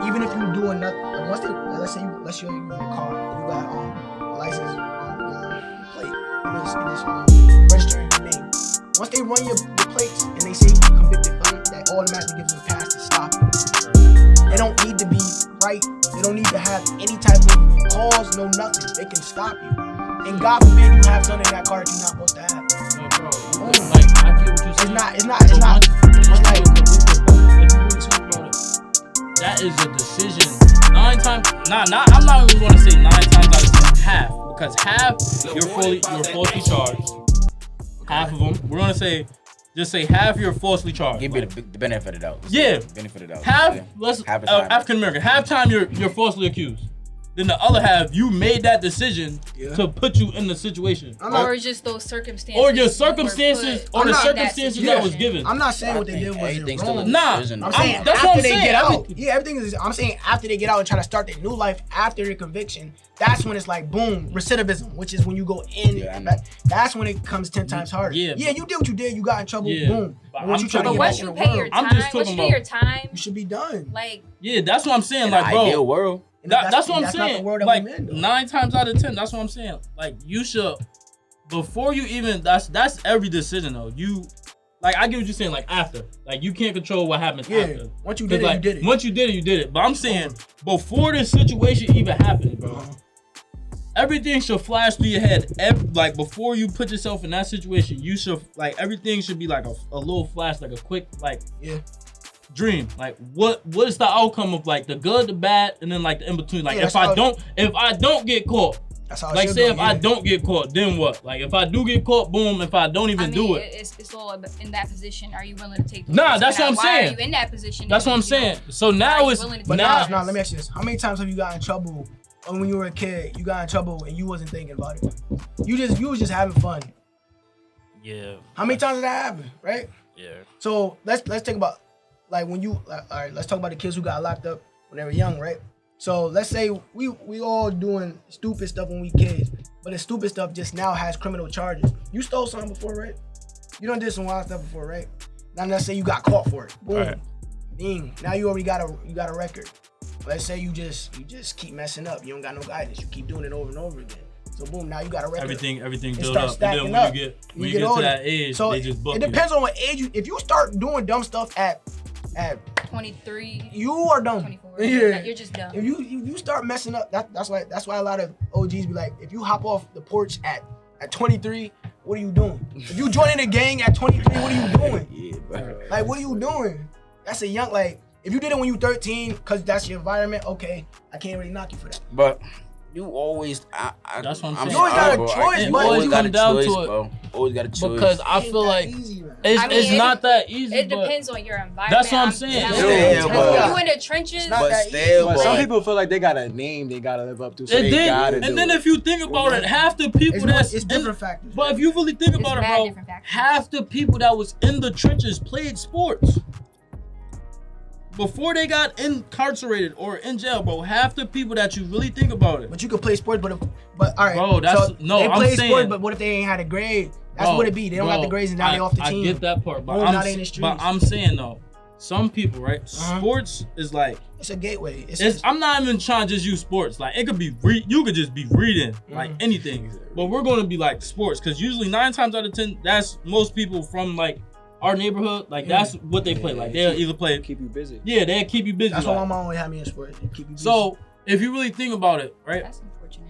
even if you doing nothing, like once they let's say you're in a car, you got a license plate and it's registering your name. Once they run your plates and they say convicted felon, that automatically gives them a pass to stop you. They don't need to be right. They don't need to have any type of cause, no nothing. They can stop you. And God forbid you have something in that car that you're not supposed to have. No, bro. Like I get what you're saying. It's not. Once like if you really think about it, that is a decision. 9 times. I'm not even gonna say 9 times out of 10. Half, because half you're falsely charged. Half of them. We're gonna say, just say half you're falsely charged. Give me the benefit of the doubt. Yeah. Benefit of the doubt. Half. Yeah. Let's Half the time. African American. Half time you're falsely accused. then the other half, you made that decision Yeah. to put you in the situation. I'm not, Or just those circumstances. Or your you were circumstances, put or the in that circumstances that was situation. given. I'm not saying I what they think did was everything's still a wrong. Nah, decision. I'm saying that's after what I'm they saying. get out. Everything- Yeah, everything is. I'm saying after they get out and try to start their new life after their conviction. That's when it's like boom, recidivism, which is when you go in. Yeah, I and know. back. That's when it comes 10 times harder. Yeah, Yeah, you did what you did. You got in trouble. Yeah, Boom. but But once I'm you try to talking get But back once in you the pay your world, I'm time, just once talking you pay your about- time, you should be done. like Yeah, that's what I'm saying. In Like, an bro, ideal world. And that's what I'm not the saying. world that Like we in, though. 9 times out of 10, that's what I'm saying. Like you should, before you even, that's every decision though. You, like I get what you're saying. Like after, like you can't control what happens Yeah. after. Once you 'Cause, did it, like, you did it. Once you did it, you did it. But I'm saying before this situation even happened, bro, Uh-huh. everything should flash through your head. Like before you put yourself in that situation, you should like everything should be like a little flash, like a quick like Yeah. dream. Like what is the outcome of like the good, the bad, and then like the in between. Like Yeah, if that's how I don't get caught, That's how it like should say go, if I yeah. don't get caught, then what? Like if I do get caught, boom. If I don't even I mean, do it, it's all in that position. Are you willing to take? the Nah, risk? that's what I'm Why saying. Are you in that position? that's what I'm if you saying. don't- So are now you it's willing to But take now. nah, nah, let me ask you this. How many times have you got in trouble when you were a kid? You got in trouble and you wasn't thinking about it. You was just having fun. Yeah. How many times did that happen, right? Yeah. So let's think about like when you all right, let's talk about the kids who got locked up when they were young, right? So let's say we all doing stupid stuff when we kids, but the stupid stuff just now has criminal charges. You stole something before, right? You done did some wild stuff before, right? Now let's say you got caught for it. Boom. Right. Ding. Now you already got a record. Let's say you just keep messing up. You don't got no guidance. You keep doing it over and over again. So boom, now you got a record. Everything It build starts up, and then stacking when up. you get You when you get to older. that age, So they just book it you. depends on what age you. If you start doing dumb stuff at 23, you are dumb. 24. Yeah. You're just dumb. If you start messing up, that's why a lot of OGs be like, if you hop off the porch at 23, what are you doing? If you join in a gang at 23, what are you doing? Yeah, bro. Like, what are you doing? That's a young, like, if you did it when you 13, cause that's your environment, okay, I can't really knock you for that. But you always, That's what I'm I'm saying. You always got a sorry, bro. choice, You but always you got a come down to choice, it. bro. Always got a choice. Because I Ain't feel that like easy, man. it's I mean, not that easy. It but depends on your environment. That's what I'm saying. Yeah, but- You in the trenches. not but that still, easy. But some bro. people feel like they got a name they gotta live up to, so And they gotta then, do it. if you think about it, half the people It's that's different factors. But if you really think It's about it, mad bro, different factors. half the people that was in the trenches played sports. Before they got incarcerated or in jail, bro, half the people that you really think about it. But you could play sports, but all right. Bro, that's- so no, they I'm play saying- sports, but what if they ain't had a grade? That's Bro, what it be. They don't got the grades and now they off the team. I get that part, but Boom, now they in the streets. I'm saying though, some people, right? Uh-huh. Sports is like It's a gateway. I'm not even trying to just use sports. Like it could be you could just be reading like anything, but we're gonna be like sports because usually 9 times out of 10, that's most people from like our neighborhood. Like that's what they play. Like they'll either play. keep you busy. Yeah, they'll keep you busy. That's why like. my mom always had me in sports. They keep you busy. So if you really think about it, right? That's unfortunate.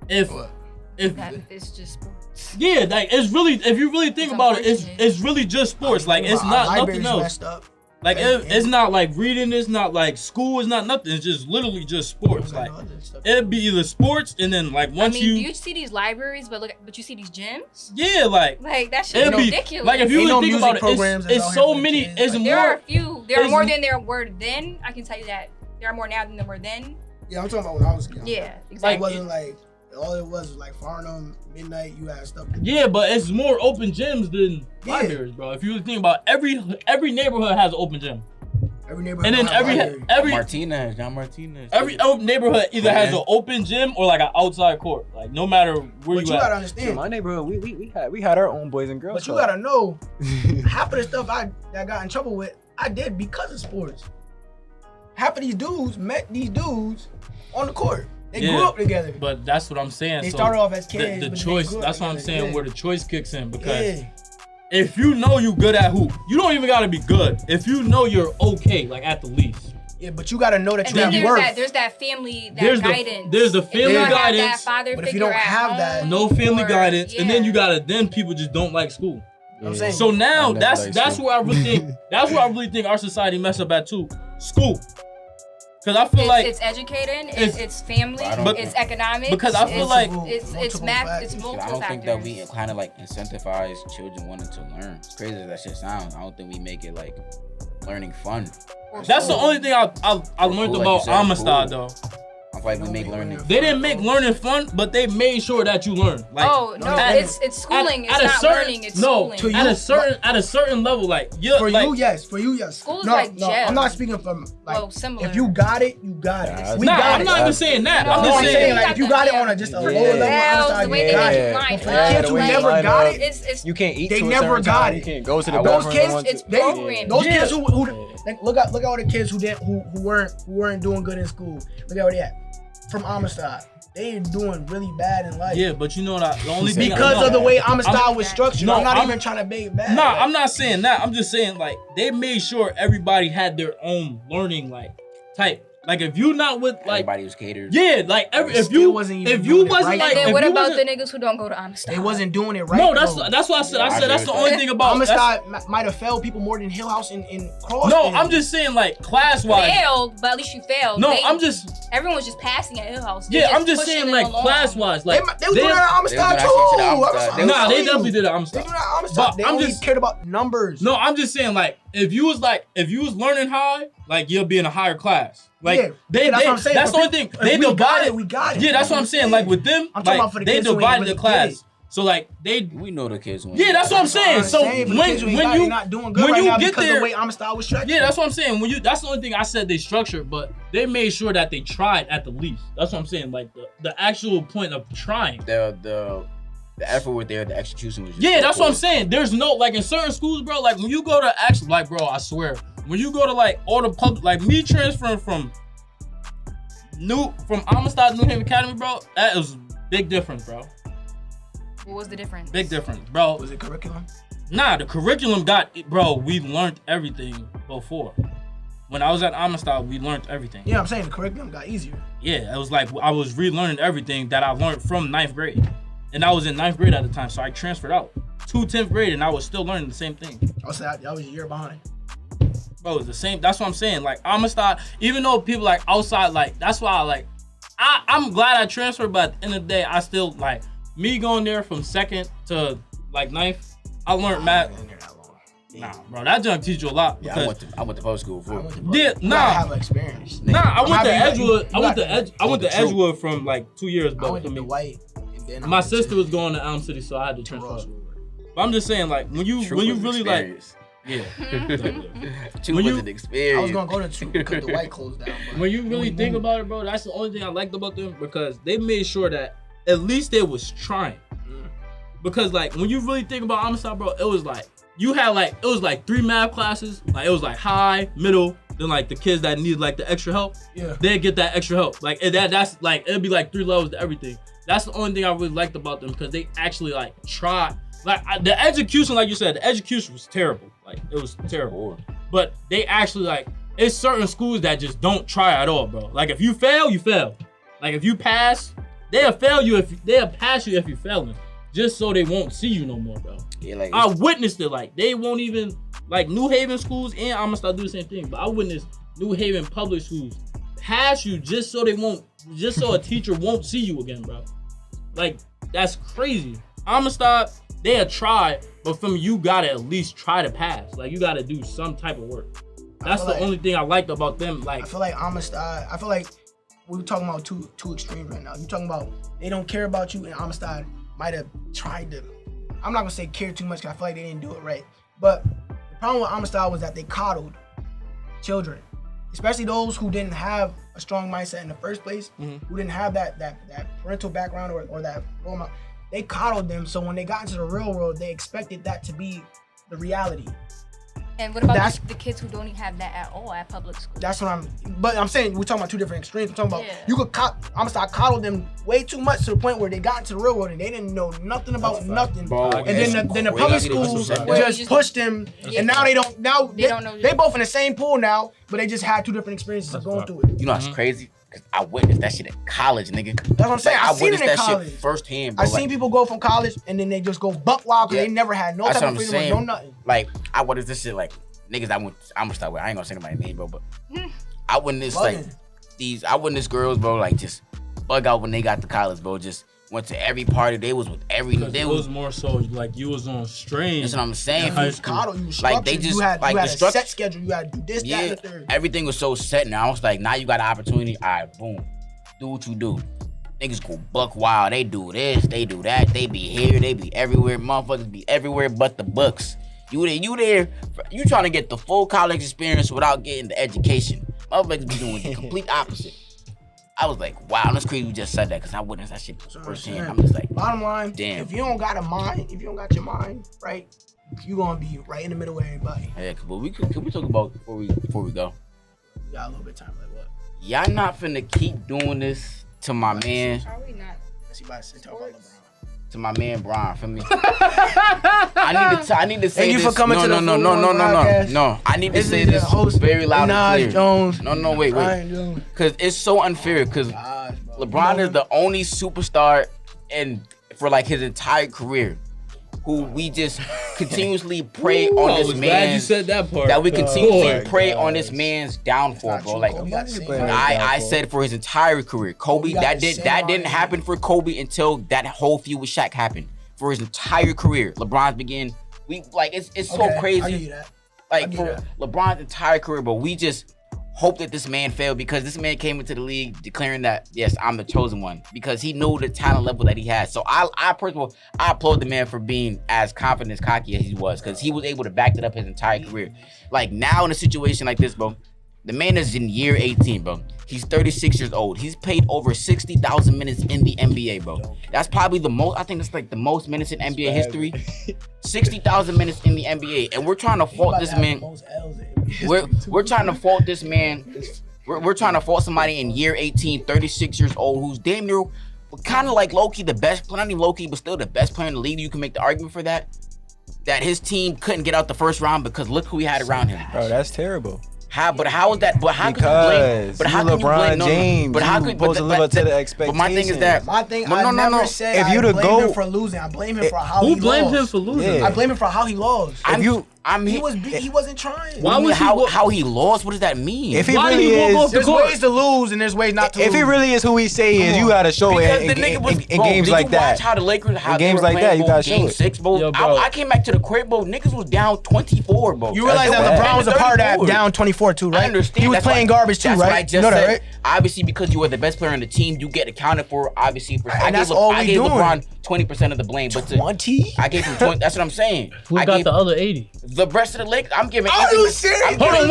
If What? That it's just sports. yeah, like it's really if you really think It's about it, unfortunate. it's really just sports. Like it's Our not library's nothing else. messed up. Like And- it's not like reading. It's not like school. It's not nothing. It's just literally just sports. Like it'd be either sports and then like I once mean, do you see these libraries, but you see these gyms? yeah, like Like that shit it'd is be ridiculous. like if you Ain't really no think music about it, programs it's that's out so here for the many. kids. It's Like, there are more. a few. There are There's more m- than there were then. I can tell you that there are more now than there were then. Yeah, I'm talking about when I was young. Yeah, It exactly. wasn't like all it was like Farnham, midnight. You had stuff. To do. Yeah, but it's more open gyms than Yeah. libraries, bro. If you really think about it, every neighborhood has an open gym, Every neighborhood. and then had a library. John Martinez. every neighborhood either has an open gym or like an outside court. Like no matter where But you you gotta at. In understand. my neighborhood, we had our own boys and girls. But you club. gotta know, half of the stuff I got in trouble with, I did because of sports. Half of these dudes met these dudes on the court. They grew Yeah, up together. But that's what I'm saying. They So started off as the kids. but they choice. grew up That's what I'm together. saying. Yeah. Where the choice kicks in because. Yeah. If you know you good at hoop, you don't even gotta be good. If you know you're okay, like at the least. Yeah, but you gotta know that And you then have worth. there's that family, that There's the- guidance. there's the If you family don't have guidance, that father but if you figure don't at have home, that- No family or- guidance, and then yeah. you gotta. Then people just don't like school. I'm saying. So now I never that's liked that's school. where I really think that's where I really think our society messed up at too. School, because I feel like it's educating, it's- it's family, I don't- it's economics. Because I feel like- it's Multiple math, factors. it's I multiple don't think that factors. we kind of like incentivize children wanting to learn. As crazy as that shit sounds, I don't think we make it like learning fun. that's the only thing I learned Cool, like about you said, Amistad cool. though. I feel like we make learning. They didn't make learning fun, but they made sure that you learn. Like, Oh no, at- it's schooling. It's not learning. It's no, schooling. at a certain level, like you, For like, you, yes. For you, yes. School is no, like no, jail. I'm not speaking from like. Well, similar. If you got it, you got Nah, it. We Nah, got I'm it. not even saying that. No, I'm No, just I'm saying, saying like if you got it on a just a lower level, Bells, underside, the way you they got make it. you line But for up, the kids who like- never got it, It's You can't eat They to a never certain got time. it. You can't go to the Those bathroom. kids, when you it's want to. They, programmed. those Yeah. kids who like, look at all the kids who weren't doing good in school. Look at where they at. From Amistad, they ain't doing really bad in life. yeah, but you know that the only thing Because of the way Amistad I'm- was structured. No, I'm not I'm- even trying to make it bad. Nah, Like, I'm not saying that. I'm just saying like they made sure everybody had their own learning like type. Like if you not with like Everybody was catered. yeah, like every if Still you wasn't even if you doing it wasn't right. like And then if what you about the wasn't, niggas who don't go to Amistad? They wasn't doing it right. no, though. that's why I said I that's the agree with only that. thing about that's, Amistad might have failed people more than Hill House in Cross. no, I'm just saying like class wise. failed, but at least you failed. No, They- I'm just Everyone was just passing at Hill House. They yeah, I'm just pushing saying it like along. class wise They like was doing that at Amistad They was too. doing that shit at I'm Amistad. sorry. nah, they definitely did it. I'm They sorry. doing that at Amistad. But They I'm only just- cared about numbers. No, I'm just saying like if you was learning high, like you'll be in a higher class. Like Yeah, they that's what I'm saying. that's the But only thing. if They we got divided it, we got it. Yeah, that's what I'm saying. Like with them, I'm talking like about for the they kids who ain't divided really the class. get it. So like they We know the kids went. yeah, that's what I'm saying. So for the kids who ain't got it, they not doing good when right you now get because there, the way Amistad was structured. yeah, that's what I'm saying. When you that's the only thing I said they structured, but they made sure that they tried at the least. That's what I'm saying. Like the actual point of trying. The effort was there. The execution was just Yeah, so that's what I'm poor. sayed. There's no like in certain schools, bro. Like when you go to actually, like, bro, I swear, when you go to like all the public, like me transferring from Amistad to New Haven Academy, bro, that is big difference, bro. What was the difference? Big difference, bro. Was it curriculum? Nah, the curriculum bro. We learned everything before. When I was at Amistad, we learned everything. Yeah, I'm saying the curriculum got easier. Yeah, it was like I was relearning everything that I learned from 9th grade. And I was in 9th grade at the time, so I transferred out to 10th grade and I was still learning the same thing. I was that was a year behind. Bro, it's the same. That's what I'm saying. Like Amistad, even though people like outside, like that's why I like I'm glad I transferred, but at the end of the day, I still like me going there from 2nd to like 9th, I learned math. In there that long. Nah, bro, that junk teach you a lot Yeah, because I went to public school I for. went to Yeah, you gotta nah. have experience. nah, I went to happy you- Edgewood. you I went got- to I went to the truth. Edgewood from like 2 years, I bro. went For to me, Dwight, and then I my went to sister was going to Elm City, so I had to transfer. Ross. But I'm just saying, like when you really like, yeah. Two When was you- an experience. I was gonna go to two because the Dwight closed down. But When you really think about it, bro, that's the only thing I liked about them because they made sure that at least they was trying. Because like when you really think about Amistad, bro, it was like you had like it was like 3 math classes. Like it was like high, middle, then like the kids that needed like the extra help, yeah, they'd get that extra help. Like and that's like it'd be like 3 levels to everything. That's the only thing I really liked about them because they actually like tried. Like the execution, like you said, the execution was terrible. Like it was terrible. But they actually like it's certain schools that just don't try at all, bro. Like if you fail, you fail. Like if you pass, they'll fail you they'll pass you if you're failing. Just so they won't see you no more, bro. Yeah, like I witnessed it. Like they won't even like New Haven schools and Amistad do the same thing. But I witnessed New Haven public schools pass you just so a teacher won't see you again, bro. Like that's crazy. Amistad, they'll try, but from you gotta at least try to pass. Like you gotta do some type of work. That's the like- only thing I liked about them. Like I feel like Amistad. I feel like we're talking about two extremes right now. You're talking about they don't care about you, and Amistad might have tried to. I'm not gonna say care too much because I feel like they didn't do it right. But the problem with Amistad was that they coddled children, especially those who didn't have a strong mindset in the first place, who didn't have that parental background or that role model. They coddled them, so when they got into the real world, they expected that to be the reality. And what about That's- the kids who don't even have that at all at public school? That's what I'm saying we're talking about two different extremes. We're talking about Yeah. you could Amistad coddle them way too much to the point where they got into the real world and they didn't know nothing about nothing. Bro, And then the public schools just pushed them, and now they don't. Now They don't know. they both in the same pool now, but they just had two different experiences of going through it. You know what's crazy? Cause I witnessed that shit in college, nigga. That's what I'm saying. Like, I seen it witnessed in that college. shit firsthand, bro. I seen people go from college and then they just go buck wild because Yeah. they never had no That's type what of I'm freedom, or no saying. nothing. Like, I witnessed this shit like niggas that I'm gonna start with. I ain't gonna say nobody's name, bro, but I witnessed like Bugging. I witnessed girls, bro, like just bug out when they got to college, bro. Just went to every party. They was with every. because They it was. was more so like you was on strain. That's what I'm saying. high You school. coddle, you was Like, they structured. just- you had like, a the struct- set schedule. You had to do this, that, Yeah, and the third. everything was so set now. It's like now you got an opportunity. All right, boom. do what you do. Niggas go buck wild. They do this, they do that. They be here, they be everywhere. Motherfuckers be everywhere but the books. You there. You trying to get the full college experience without getting the education. Motherfuckers be doing the complete opposite. I was like, wow, that's crazy you just said that because I witnessed that shit firsthand. I'm just like, bottom line, damn. if you don't got a mind, if you don't got your mind right, you gonna be right in the middle of everybody. Yeah, but can we talk about before we go? We got a little bit of time. Like what? Y'all not finna keep doing this to my man. Are we not? Let's see about to talk about LeBron. To my man Brian, for me. I need to say Thank you this. for coming to the no. podcast. No. I need to This say is the this host, very loud Minaj and clear. Jones. No, wait. Brian Jones. Cause it's so unfair. Cause Gosh, bro. LeBron You know is the only superstar for like his entire career, who we just continuously prey on I this was glad man. you said that part. That we continuously Boy, prey guys. on this man's downfall, Not bro. true. Like Kobe got the same Kobe amount. I said for his entire career, Kobe. got That the didn't same didn't happen for Kobe until that whole feud with Shaq happened. For his entire career, LeBron's begin. We like it's so Okay, I crazy. give you that. Like get for that. LeBron's entire career, but we just hope that this man failed because this man came into the league declaring that yes, I'm the chosen one because he knew the talent level that he had. So I first of all, I applaud the man for being as confident, as cocky as he was because he was able to back that up his entire career. Like now in a situation like this, bro, the man is in year 18, bro. He's 36 years old. He's played over 60,000 minutes in the NBA, bro. That's probably the most. I think that's like the most minutes in NBA history. 60,000 minutes in the NBA, and we're trying to fault About this to have man. the most L's in history, We're trying to fault this man. We're trying to fault somebody in year 18, 36 years old, who's damn near kind of like low-key the best, not even low-key, but still the best player in the league. You can make the argument for that. That his team couldn't get out the first round because look who he had around him. Bro, that's terrible. How is that? But how Because can you blame? But how you can you LeBron blame? No, James. But how You could supposed to live up to the But my thing is that My thing, No, I no, never no. said If I you to blame go- him for losing. I blame him for how Who he blamed lost. him for losing? Yeah. I blame him for how he lost. He wasn't trying. Why was he how he lost? What does that mean? If he Why really did he walk is, off the There's court? ways to lose and there's ways not to if lose. he really is who he say he is, you gotta show because it the nigga was in bro, games did like you that. watch how the Lakers how In they games were like that, playing, you bro, gotta show game it. 6, bro. Yo, bro. I came back to the crib, bro. Niggas was down 24, bro. You realize that bad. LeBron was a part of that 34. down 24 too, right? I understand. He was That's playing why- garbage too, that's what I right? just You know that, said. right? Obviously, because you are the best player on the team, you get accounted for. Obviously, for And that's all I we gave doing. LeBron 20% of the blame, but 20? I gave him 20. That's what I'm saying. Who I got gave the other 80? the rest of the Lakers. I'm giving. Are you serious? I'm Hold on, giving-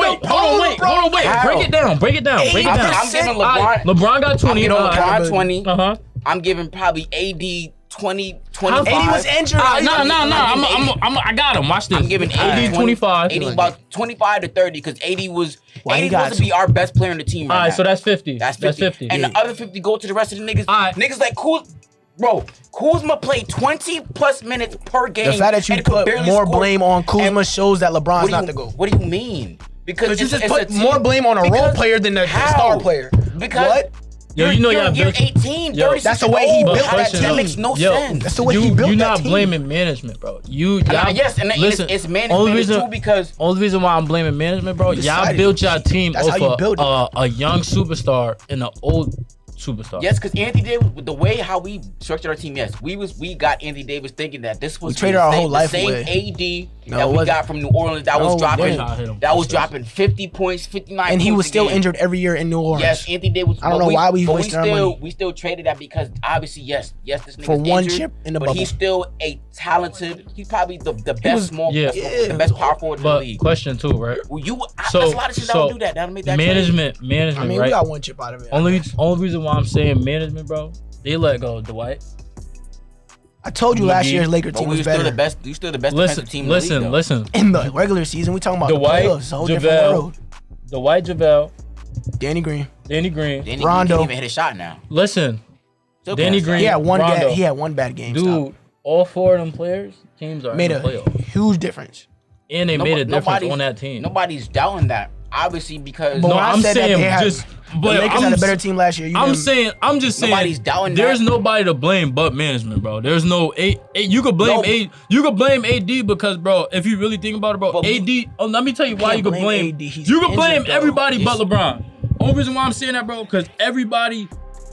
wait. How? Break it down. Break it down. I'm I'm giving LeBron. Alright, LeBron got 20. I'm giving alright. LeBron 20. Uh-huh. I'm giving probably AD 20, How 25. far- And he was injured. I got him. Watch this. I'm giving AD 25. 80 about 25 to 30 because 80 was Why he 80 got supposed to be our best player on the team right All right, now. so that's 50. That's 50. And Yeah. the other 50 go to the rest of the niggas. Alright. Niggas like Kuzma played 20 plus minutes per game. The fact that you and could put barely more score. blame on Kuzma And shows that LeBron's not the what GOAT. What do you mean? Because you it's just a put team. more blame on a role Because player than the how? star player. Because What? Yo, you know you're y'all 18, Yo, 36 that's the way he old. built How that That team. makes no Yo, sense. That's the way he built You're that not team. blaming management, bro. Y'all, Yes, and listen, it's only management reason, too because only reason why I'm blaming management, bro, y'all decided built your team That's how you off build a young superstar and an old superstar. yes, because Anthony Davis, the way how we structured our team, yes, we got Anthony Davis thinking that this was We traded our whole life the same away. AD No, that it we wasn't. got from New Orleans that No, was we dropping didn't. that was dropping 50 points, 59 And he points was a still game. injured every year in New Orleans. Yes, Anthony Davis. I don't but know why we but wasted our money. We still traded that because obviously, yes, this nigga's For one injured, chip in the but bubble. he's still a talented. He's probably the best was- small, Yeah. the best power forward in the But league. question too, right? Well, that's So, a lot of shit that would do that. That'll make that trade. management, I mean, we right? got one chip out of it. Only reason why I'm saying management, bro, they let go of Dwight. I told you last year's Laker But team we was still better. the best. You still the best Listen, defensive team in the league, though. listen. In the regular season, we talking about Dwight, the playoffs. It's a whole different JaVale, world. Dwight, JaVale, Danny Green. Danny Green. Danny Rondo. can't even hit a shot now. Listen, Still Danny can't Green. He had one Rondo. bad. He had one bad game. Dude, all four of them players, teams are Made in a the playoffs. huge difference. And they made a difference Nobody's- on that team. Nobody's doubting that. Obviously, because But No, when I I'm said that saying they had- just, The but Lakers had a better team last year. I'm just saying. Nobody's doubting There's that. nobody to blame but management, bro. There's no you could blame No. you could blame AD because, bro, if you really think about it, bro, But AD. Oh, let me tell you why you can't could blame blame. AD. He's You could blame injured, though. everybody Yes. but LeBron. Only reason why I'm saying that, bro, because everybody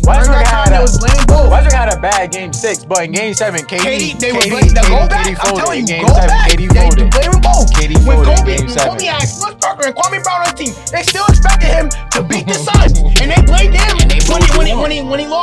Westbrook They was blaming both. Westbrook had a bad game 6, but in game 7, KD, they were blaming. Go back. I'm telling you, game go 7, back. KD They folded. blaming both. KD When folded in Kobe, game 7. Kobe had Smush Parker and Kwame Brown on the team, they still expected him to beat the Suns, and they blamed him And they when moved he him.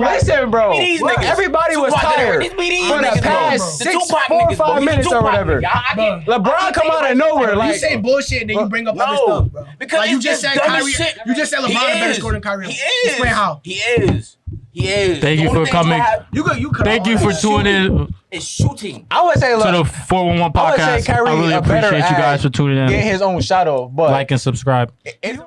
Bro, listen, bro. These niggas. Everybody was Tupac, tired these for niggas, the bro. past The 6, Tupac 4 or niggas, bro. 5 He's minutes or Tupac whatever. nigga. I can't- LeBron come out of nowhere, You like say bullshit, then you bring up other No, stuff, bro. because like you it's just said dumb Kyrie. shit. You just said He LeBron better is. score than Kyrie. He is. Explain how. He is. He is. Thank The you only for thing you coming. have You could. Thank you for tuning in is shooting. I would say, to look, the 411 I would say podcast. Kyrie I really a better appreciate you guys at for tuning in. getting his own shot off, but Like and subscribe. it's